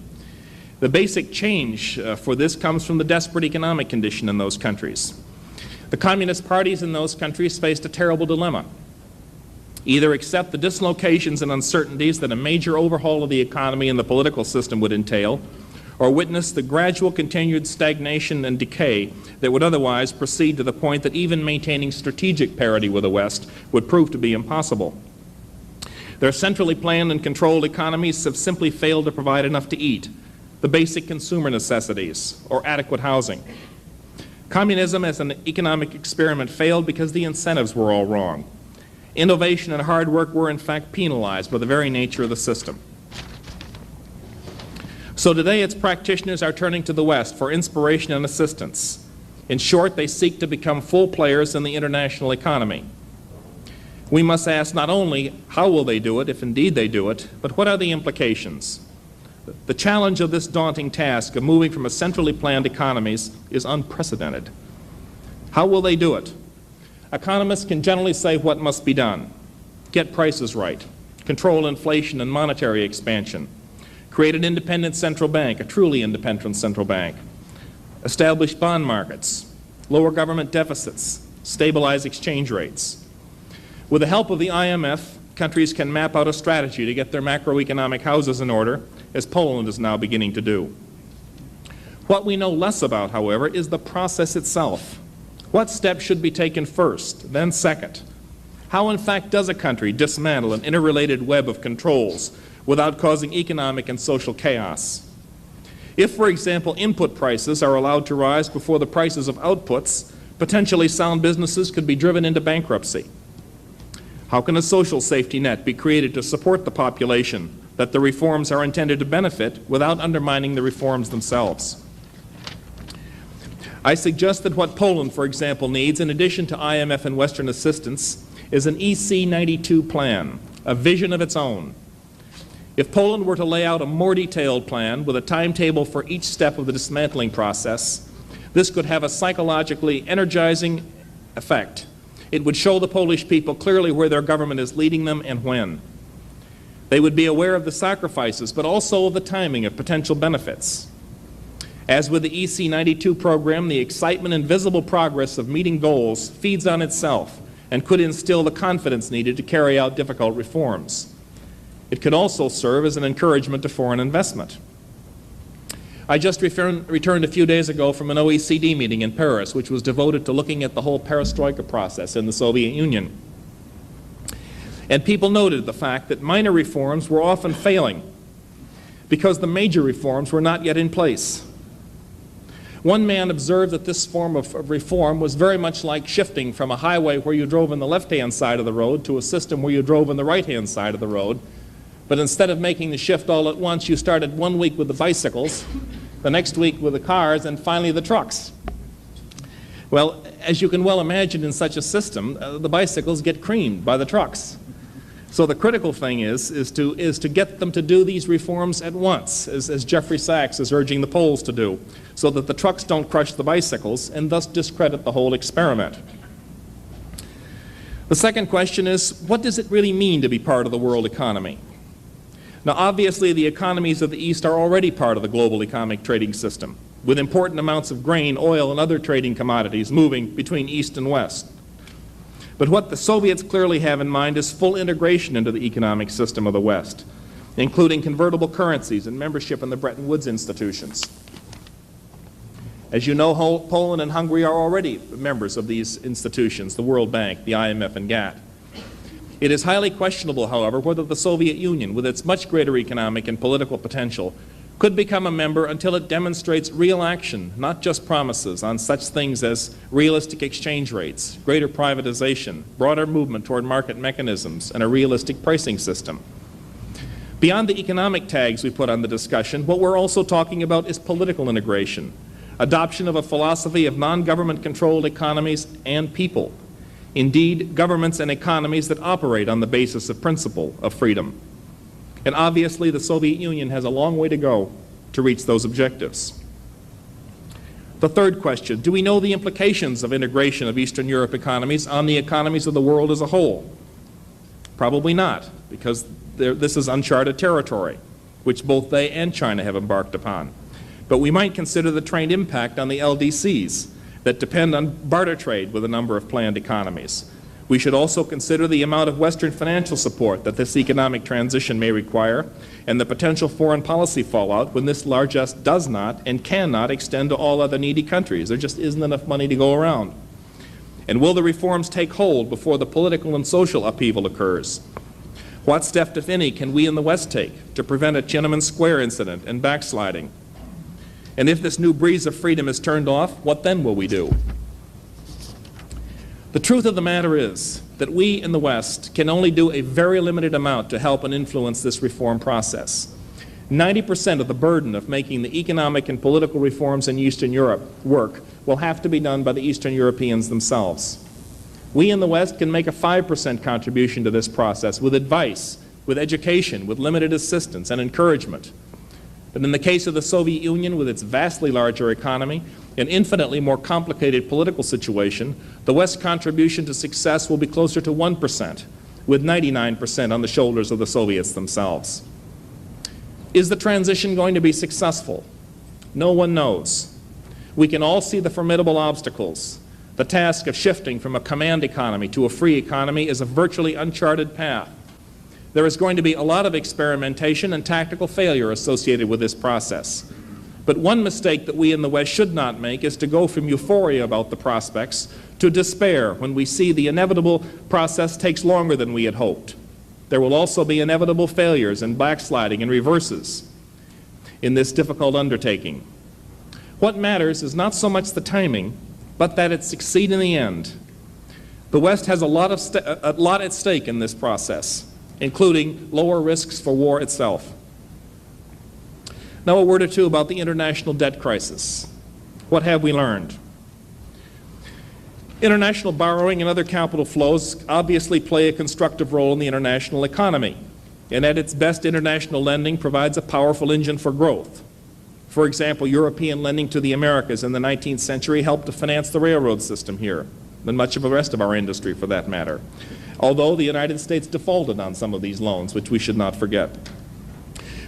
Speaker 9: The basic change for this comes from the desperate economic condition in those countries. The communist parties in those countries faced a terrible dilemma. Either accept the dislocations and uncertainties that a major overhaul of the economy and the political system would entail, or witness the gradual continued stagnation and decay that would otherwise proceed to the point that even maintaining strategic parity with the West would prove to be impossible. Their centrally planned and controlled economies have simply failed to provide enough to eat, the basic consumer necessities, or adequate housing. Communism as an economic experiment failed because the incentives were all wrong. Innovation and hard work were in fact penalized by the very nature of the system. So today its practitioners are turning to the West for inspiration and assistance. In short, they seek to become full players in the international economy. We must ask not only how will they do it, if indeed they do it, but what are the implications? The challenge of this daunting task of moving from a centrally planned economies is unprecedented. How will they do it? Economists can generally say what must be done. Get prices right, control inflation and monetary expansion, create an independent central bank, a truly independent central bank, establish bond markets, lower government deficits, stabilize exchange rates. With the help of the IMF, countries can map out a strategy to get their macroeconomic houses in order, as Poland is now beginning to do. What we know less about, however, is the process itself. What steps should be taken first, then second? How, in fact, does a country dismantle an interrelated web of controls without causing economic and social chaos? If, for example, input prices are allowed to rise before the prices of outputs, potentially sound businesses could be driven into bankruptcy. How can a social safety net be created to support the population that the reforms are intended to benefit without undermining the reforms themselves? I suggest that what Poland, for example, needs, in addition to IMF and Western assistance, is an EC92 plan, a vision of its own. If Poland were to lay out a more detailed plan with a timetable for each step of the dismantling process, this could have a psychologically energizing effect It would show the Polish people clearly where their government is leading them and when. They would be aware of the sacrifices, but also of the timing of potential benefits. As with the EC92 program, the excitement and visible progress of meeting goals feeds on itself and could instill the confidence needed to carry out difficult reforms. It could also serve as an encouragement to foreign investment. I just returned a few days ago from an OECD meeting in Paris, which was devoted to looking at the whole perestroika process in the Soviet Union. And people noted the fact that minor reforms were often failing because the major reforms were not yet in place. One man observed that this form of reform was very much like shifting from a highway where you drove on the left-hand side of the road to a system where you drove on the right-hand side of the road. But instead of making the shift all at once, you started one week with the bicycles, the next week with the cars, and finally the trucks. Well, as you can well imagine in such a system, the bicycles get creamed by the trucks. So the critical thing is to get them to do these reforms at once, as Jeffrey Sachs is urging the Poles to do, so that the trucks don't crush the bicycles and thus discredit the whole experiment. The second question is, what does it really mean to be part of the world economy? Now, obviously, the economies of the East are already part of the global economic trading system, with important amounts of grain, oil, and other trading commodities moving between East and West. But what the Soviets clearly have in mind is full integration into the economic system of the West, including convertible currencies and membership in the Bretton Woods institutions. As you know, Poland and Hungary are already members of these institutions, the World Bank, the IMF, and GATT. It is highly questionable, however, whether the Soviet Union, with its much greater economic and political potential, could become a member until it demonstrates real action, not just promises, on such things as realistic exchange rates, greater privatization, broader movement toward market mechanisms, and a realistic pricing system. Beyond the economic tags we put on the discussion, what we're also talking about is political integration, adoption of a philosophy of non-government controlled economies and people. Indeed, governments and economies that operate on the basis of principle of freedom. And obviously, the Soviet Union has a long way to go to reach those objectives. The third question, do we know the implications of integration of Eastern Europe economies on the economies of the world as a whole? Probably not, because this is uncharted territory, which both they and China have embarked upon. But we might consider the trade impact on the LDCs that depend on barter trade with a number of planned economies. We should also consider the amount of Western financial support that this economic transition may require and the potential foreign policy fallout when this largesse does not and cannot extend to all other needy countries. There just isn't enough money to go around. And will the reforms take hold before the political and social upheaval occurs? What step, if any, can we in the West take to prevent a Tiananmen Square incident and backsliding? And if this new breeze of freedom is turned off, what then will we do? The truth of the matter is that we in the West can only do a very limited amount to help and influence this reform process. 90% of the burden of making the economic and political reforms in Eastern Europe work will have to be done by the Eastern Europeans themselves. We in the West can make a 5% contribution to this process with advice, with education, with limited assistance and encouragement. But in the case of the Soviet Union, with its vastly larger economy, an infinitely more complicated political situation, the West's contribution to success will be closer to 1%, with 99% on the shoulders of the Soviets themselves. Is the transition going to be successful? No one knows. We can all see the formidable obstacles. The task of shifting from a command economy to a free economy is a virtually uncharted path. There is going to be a lot of experimentation and tactical failure associated with this process. But one mistake that we in the West should not make is to go from euphoria about the prospects to despair when we see the inevitable process takes longer than we had hoped. There will also be inevitable failures and backsliding and reverses in this difficult undertaking. What matters is not so much the timing, but that it succeed in the end. The West has a lot at stake in this process, including lower risks for war itself. Now a word or two about the international debt crisis. What have we learned? International borrowing and other capital flows obviously play a constructive role in the international economy, and at its best, international lending provides a powerful engine for growth. For example, European lending to the Americas in the 19th century helped to finance the railroad system here. than much of the rest of our industry for that matter, although the United States defaulted on some of these loans, which we should not forget.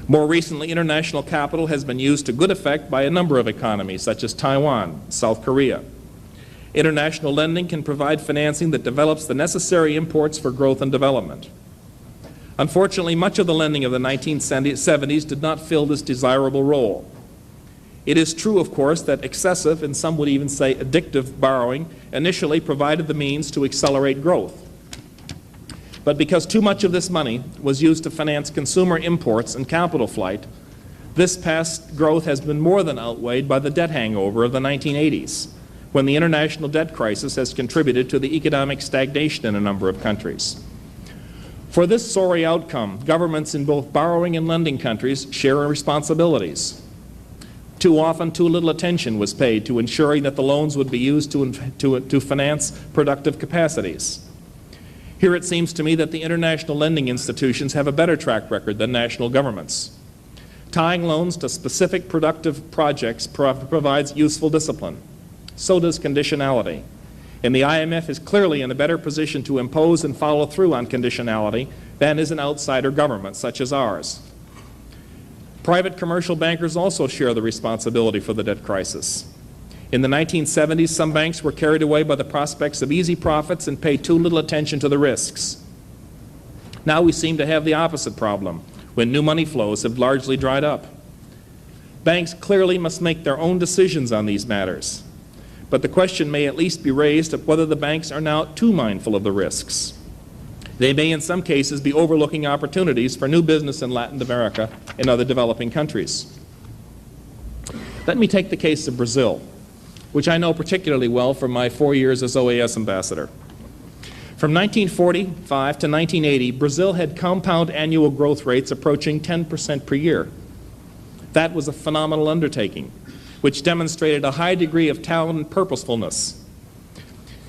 Speaker 9: More recently, international capital has been used to good effect by a number of economies, such as Taiwan, South Korea. International lending can provide financing that develops the necessary imports for growth and development. Unfortunately, much of the lending of the 1970s did not fill this desirable role. It is true, of course, that excessive, and some would even say addictive, borrowing initially provided the means to accelerate growth. But because too much of this money was used to finance consumer imports and capital flight, this past growth has been more than outweighed by the debt hangover of the 1980s, when the international debt crisis has contributed to the economic stagnation in a number of countries. For this sorry outcome, governments in both borrowing and lending countries share responsibilities. Too often, too little attention was paid to ensuring that the loans would be used to finance productive capacities. Here it seems to me that the international lending institutions have a better track record than national governments. Tying loans to specific productive projects provides useful discipline. So does conditionality. And the IMF is clearly in a better position to impose and follow through on conditionality than is an outsider government such as ours. Private commercial bankers also share the responsibility for the debt crisis. In the 1970s, some banks were carried away by the prospects of easy profits and paid too little attention to the risks. Now we seem to have the opposite problem, when new money flows have largely dried up. Banks clearly must make their own decisions on these matters, but the question may at least be raised of whether the banks are now too mindful of the risks. They may in some cases be overlooking opportunities for new business in Latin America and other developing countries. Let me take the case of Brazil, which I know particularly well from my 4 years as OAS ambassador. From 1945 to 1980, Brazil had compound annual growth rates approaching 10% per year. That was a phenomenal undertaking, which demonstrated a high degree of talent and purposefulness.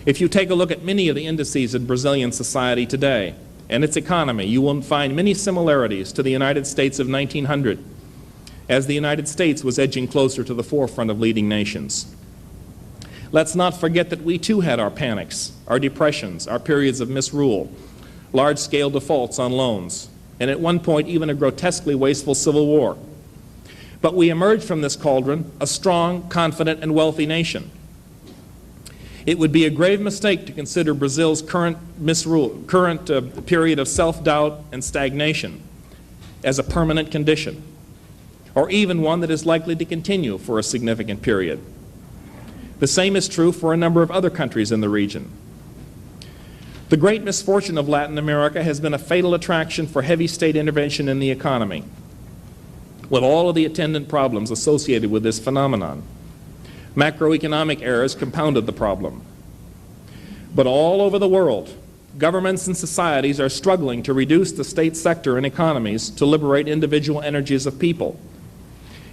Speaker 9: If you take a look at many of the indices in Brazilian society today and its economy, you will find many similarities to the United States of 1900, as the United States was edging closer to the forefront of leading nations. Let's not forget that we too had our panics, our depressions, our periods of misrule, large-scale defaults on loans, and at one point even a grotesquely wasteful civil war. But we emerged from this cauldron a strong, confident, and wealthy nation. It would be a grave mistake to consider Brazil's current period of self-doubt and stagnation as a permanent condition, or even one that is likely to continue for a significant period. The same is true for a number of other countries in the region. The great misfortune of Latin America has been a fatal attraction for heavy state intervention in the economy, with all of the attendant problems associated with this phenomenon. Macroeconomic errors compounded the problem. But all over the world, governments and societies are struggling to reduce the state sector and economies to liberate individual energies of people.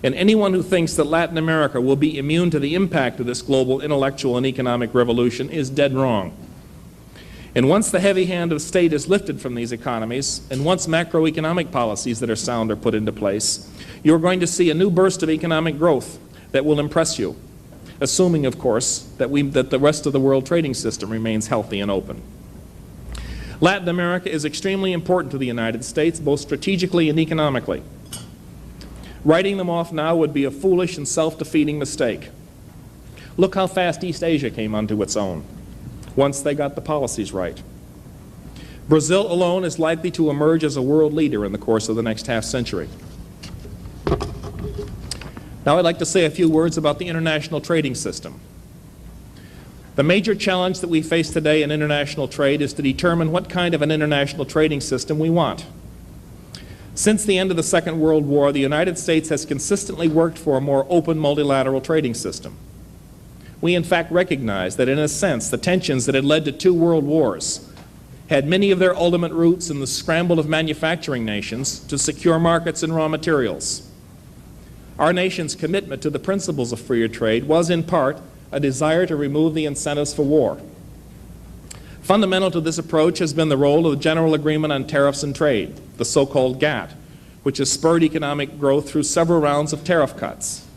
Speaker 9: And anyone who thinks that Latin America will be immune to the impact of this global intellectual and economic revolution is dead wrong. And once the heavy hand of state is lifted from these economies, and once macroeconomic policies that are sound are put into place, you're going to see a new burst of economic growth that will impress you, assuming, of course, that the rest of the world trading system remains healthy and open. Latin America is extremely important to the United States, both strategically and economically. Writing them off now would be a foolish and self-defeating mistake. Look how fast East Asia came onto its own once they got the policies right. Brazil alone is likely to emerge as a world leader in the course of the next half-century. Now I'd like to say a few words about the international trading system. The major challenge that we face today in international trade is to determine what kind of an international trading system we want. Since the end of the Second World War, the United States has consistently worked for a more open multilateral trading system. We in fact recognize that in a sense the tensions that had led to 2 world wars had many of their ultimate roots in the scramble of manufacturing nations to secure markets and raw materials. Our nation's commitment to the principles of freer trade was in part a desire to remove the incentives for war. Fundamental to this approach has been the role of the General Agreement on Tariffs and Trade, the so-called GATT, which has spurred economic growth through several rounds of tariff cuts.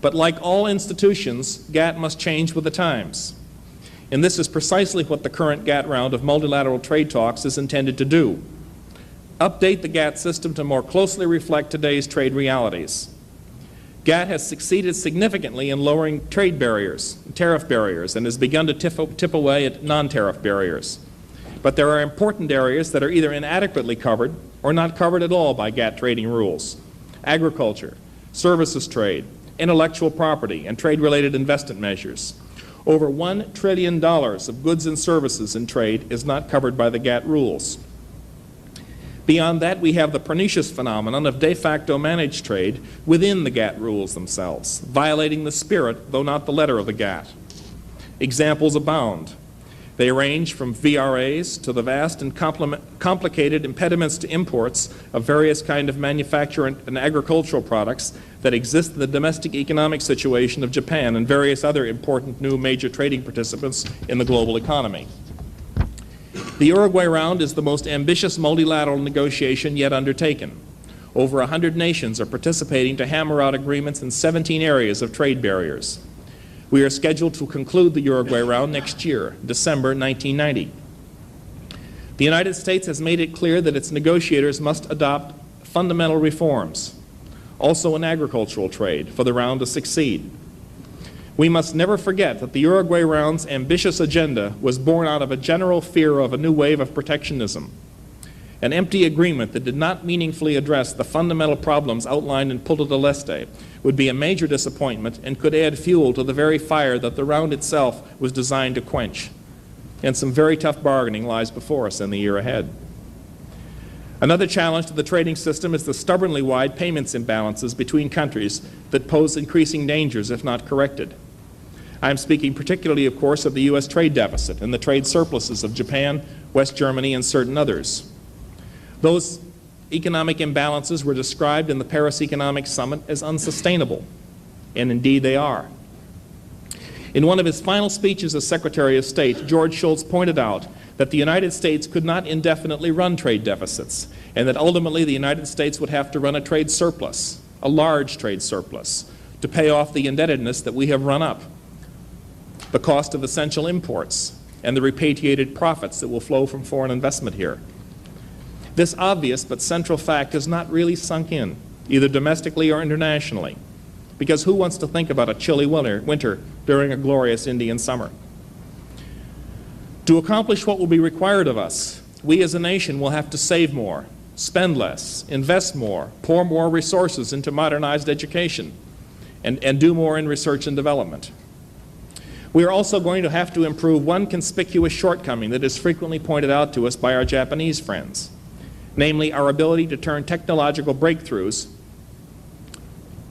Speaker 9: But like all institutions, GATT must change with the times. And this is precisely what the current GATT round of multilateral trade talks is intended to do. Update the GATT system to more closely reflect today's trade realities. GATT has succeeded significantly in lowering trade barriers, tariff barriers, and has begun to tip away at non-tariff barriers. But there are important areas that are either inadequately covered or not covered at all by GATT trading rules. Agriculture, services trade, intellectual property, and trade-related investment measures. Over $1 trillion of goods and services in trade is not covered by the GATT rules. Beyond that, we have the pernicious phenomenon of de facto managed trade within the GATT rules themselves, violating the spirit, though not the letter of the GATT. Examples abound. They range from VRAs to the vast and complicated impediments to imports of various kinds of manufacturing and agricultural products that exist in the domestic economic situation of Japan and various other important new major trading participants in the global economy. The Uruguay Round is the most ambitious multilateral negotiation yet undertaken. Over 100 nations are participating to hammer out agreements in 17 areas of trade barriers. We are scheduled to conclude the Uruguay Round next year, December 1990. The United States has made it clear that its negotiators must adopt fundamental reforms, also in agricultural trade, for the round to succeed. We must never forget that the Uruguay Round's ambitious agenda was born out of a general fear of a new wave of protectionism. An empty agreement that did not meaningfully address the fundamental problems outlined in Punta del Este would be a major disappointment and could add fuel to the very fire that the round itself was designed to quench. And some very tough bargaining lies before us in the year ahead. Another challenge to the trading system is the stubbornly wide payments imbalances between countries that pose increasing dangers if not corrected. I am speaking particularly, of course, of the U.S. trade deficit and the trade surpluses of Japan, West Germany, and certain others. Those economic imbalances were described in the Paris Economic Summit as unsustainable, and indeed they are. In one of his final speeches as Secretary of State, George Shultz pointed out that the United States could not indefinitely run trade deficits, and that ultimately the United States would have to run a trade surplus, a large trade surplus, to pay off the indebtedness that we have run up, the cost of essential imports, and the repatriated profits that will flow from foreign investment here. This obvious but central fact has not really sunk in, either domestically or internationally, because who wants to think about a chilly winter during a glorious Indian summer? To accomplish what will be required of us, we as a nation will have to save more, spend less, invest more, pour more resources into modernized education, and do more in research and development. We are also going to have to improve one conspicuous shortcoming that is frequently pointed out to us by our Japanese friends, namely our ability to turn technological breakthroughs,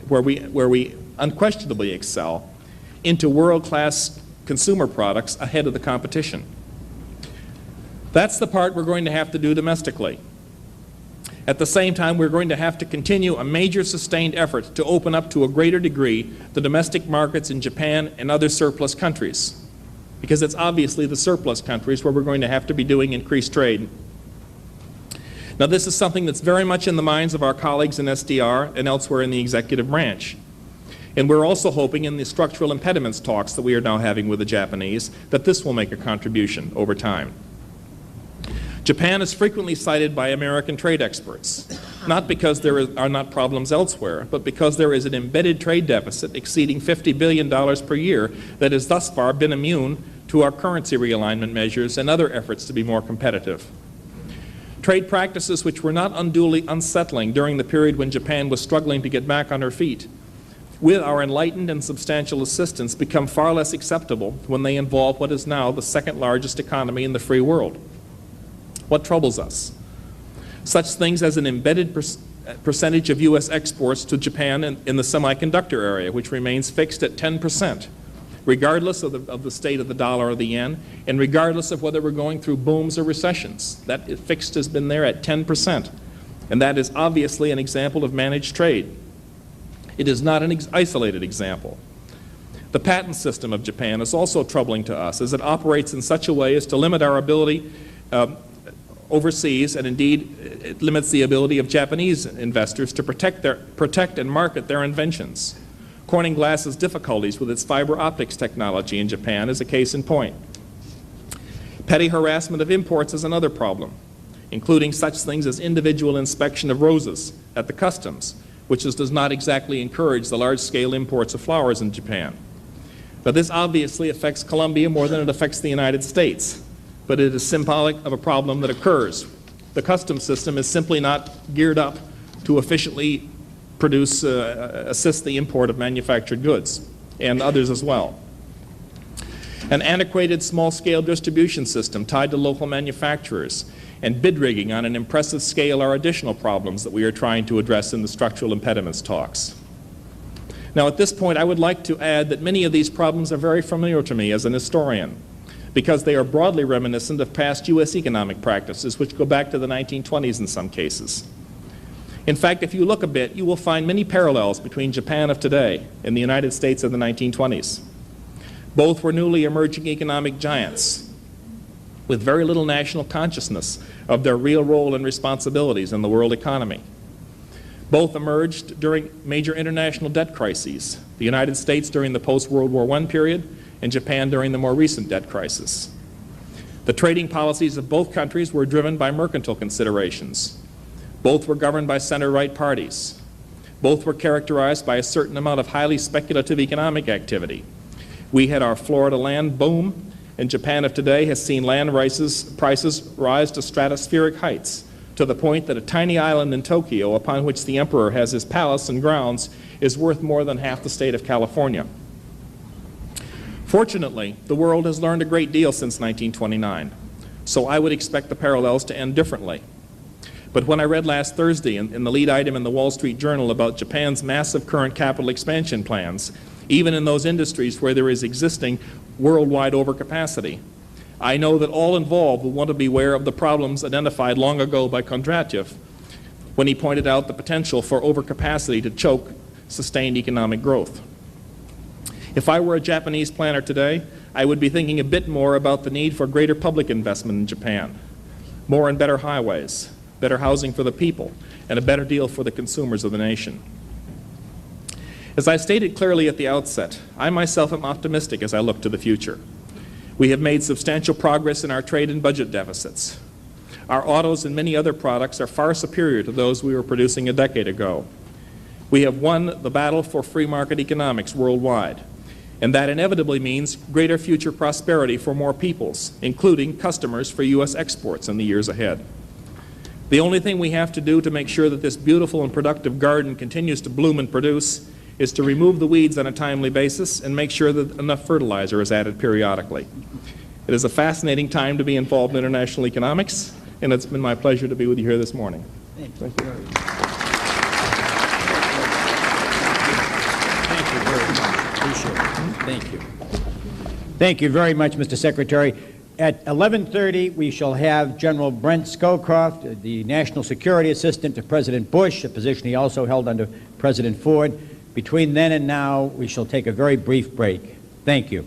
Speaker 9: where we unquestionably excel, into world-class consumer products ahead of the competition. That's the part we're going to have to do domestically. At the same time, we're going to have to continue a major sustained effort to open up to a greater degree the domestic markets in Japan and other surplus countries, because it's obviously the surplus countries where we're going to have to be doing increased trade. Now, this is something that's very much in the minds of our colleagues in SDR and elsewhere in the executive branch. And we're also hoping in the structural impediments talks that we are now having with the Japanese that this will make a contribution over time. Japan is frequently cited by American trade experts, not because there are not problems elsewhere, but because there is an embedded trade deficit exceeding $50 billion per year that has thus far been immune to our currency realignment measures and other efforts to be more competitive. Trade practices which were not unduly unsettling during the period when Japan was struggling to get back on her feet, with our enlightened and substantial assistance, become far less acceptable when they involve what is now the second largest economy in the free world. What troubles us? Such things as an embedded percentage of U.S. exports to Japan in the semiconductor area, which remains fixed at 10%, regardless of the state of the dollar or the yen, and regardless of whether we're going through booms or recessions. That fixed has been there at 10%, and that is obviously an example of managed trade. It is not an isolated example. The patent system of Japan is also troubling to us, as it operates in such a way as to limit our ability overseas, and indeed it limits the ability of Japanese investors to protect and market their inventions. Corning Glass's difficulties with its fiber optics technology in Japan is a case in point. Petty harassment of imports is another problem, including such things as individual inspection of roses at the customs, which does not exactly encourage the large-scale imports of flowers in Japan. Now, this obviously affects Colombia more than it affects the United States, but it is symbolic of a problem that occurs. The customs system is simply not geared up to efficiently assist the import of manufactured goods, and others as well. An antiquated small-scale distribution system tied to local manufacturers and bid rigging on an impressive scale are additional problems that we are trying to address in the structural impediments talks. Now, at this point, I would like to add that many of these problems are very familiar to me as an historian, because they are broadly reminiscent of past U.S. economic practices, which go back to the 1920s in some cases. In fact, if you look a bit, you will find many parallels between Japan of today and the United States of the 1920s. Both were newly emerging economic giants with very little national consciousness of their real role and responsibilities in the world economy. Both emerged during major international debt crises, the United States during the post-World War I period and Japan during the more recent debt crisis. The trading policies of both countries were driven by mercantile considerations. Both were governed by center-right parties. Both were characterized by a certain amount of highly speculative economic activity. We had our Florida land boom, and Japan of today has seen land prices rise to stratospheric heights, to the point that a tiny island in Tokyo, upon which the emperor has his palace and grounds, is worth more than half the state of California. Fortunately, the world has learned a great deal since 1929, so I would expect the parallels to end differently. But when I read last Thursday in the lead item in the Wall Street Journal about Japan's massive current capital expansion plans, even in those industries where there is existing worldwide overcapacity, I know that all involved will want to beware of the problems identified long ago by Kondratyev when he pointed out the potential for overcapacity to choke sustained economic growth. If I were a Japanese planner today, I would be thinking a bit more about the need for greater public investment in Japan, more and better highways, better housing for the people, and a better deal for the consumers of the nation. As I stated clearly at the outset, I myself am optimistic as I look to the future. We have made substantial progress in our trade and budget deficits. Our autos and many other products are far superior to those we were producing a decade ago. We have won the battle for free market economics worldwide, and that inevitably means greater future prosperity for more peoples, including customers for U.S. exports in the years ahead. The only thing we have to do to make sure that this beautiful and productive garden continues to bloom and produce is to remove the weeds on a timely basis and make sure that enough fertilizer is added periodically. It is a fascinating time to be involved in international economics, and it's been my pleasure to be with you here this morning.
Speaker 2: Thank you. Thank you very much. Appreciate it. Thank you. Thank you very much, Mr. Secretary. At 11:30, we shall have General Brent Scowcroft, the National Security Assistant to President Bush, a position he also held under President Ford. Between then and now, we shall take a very brief break. Thank you.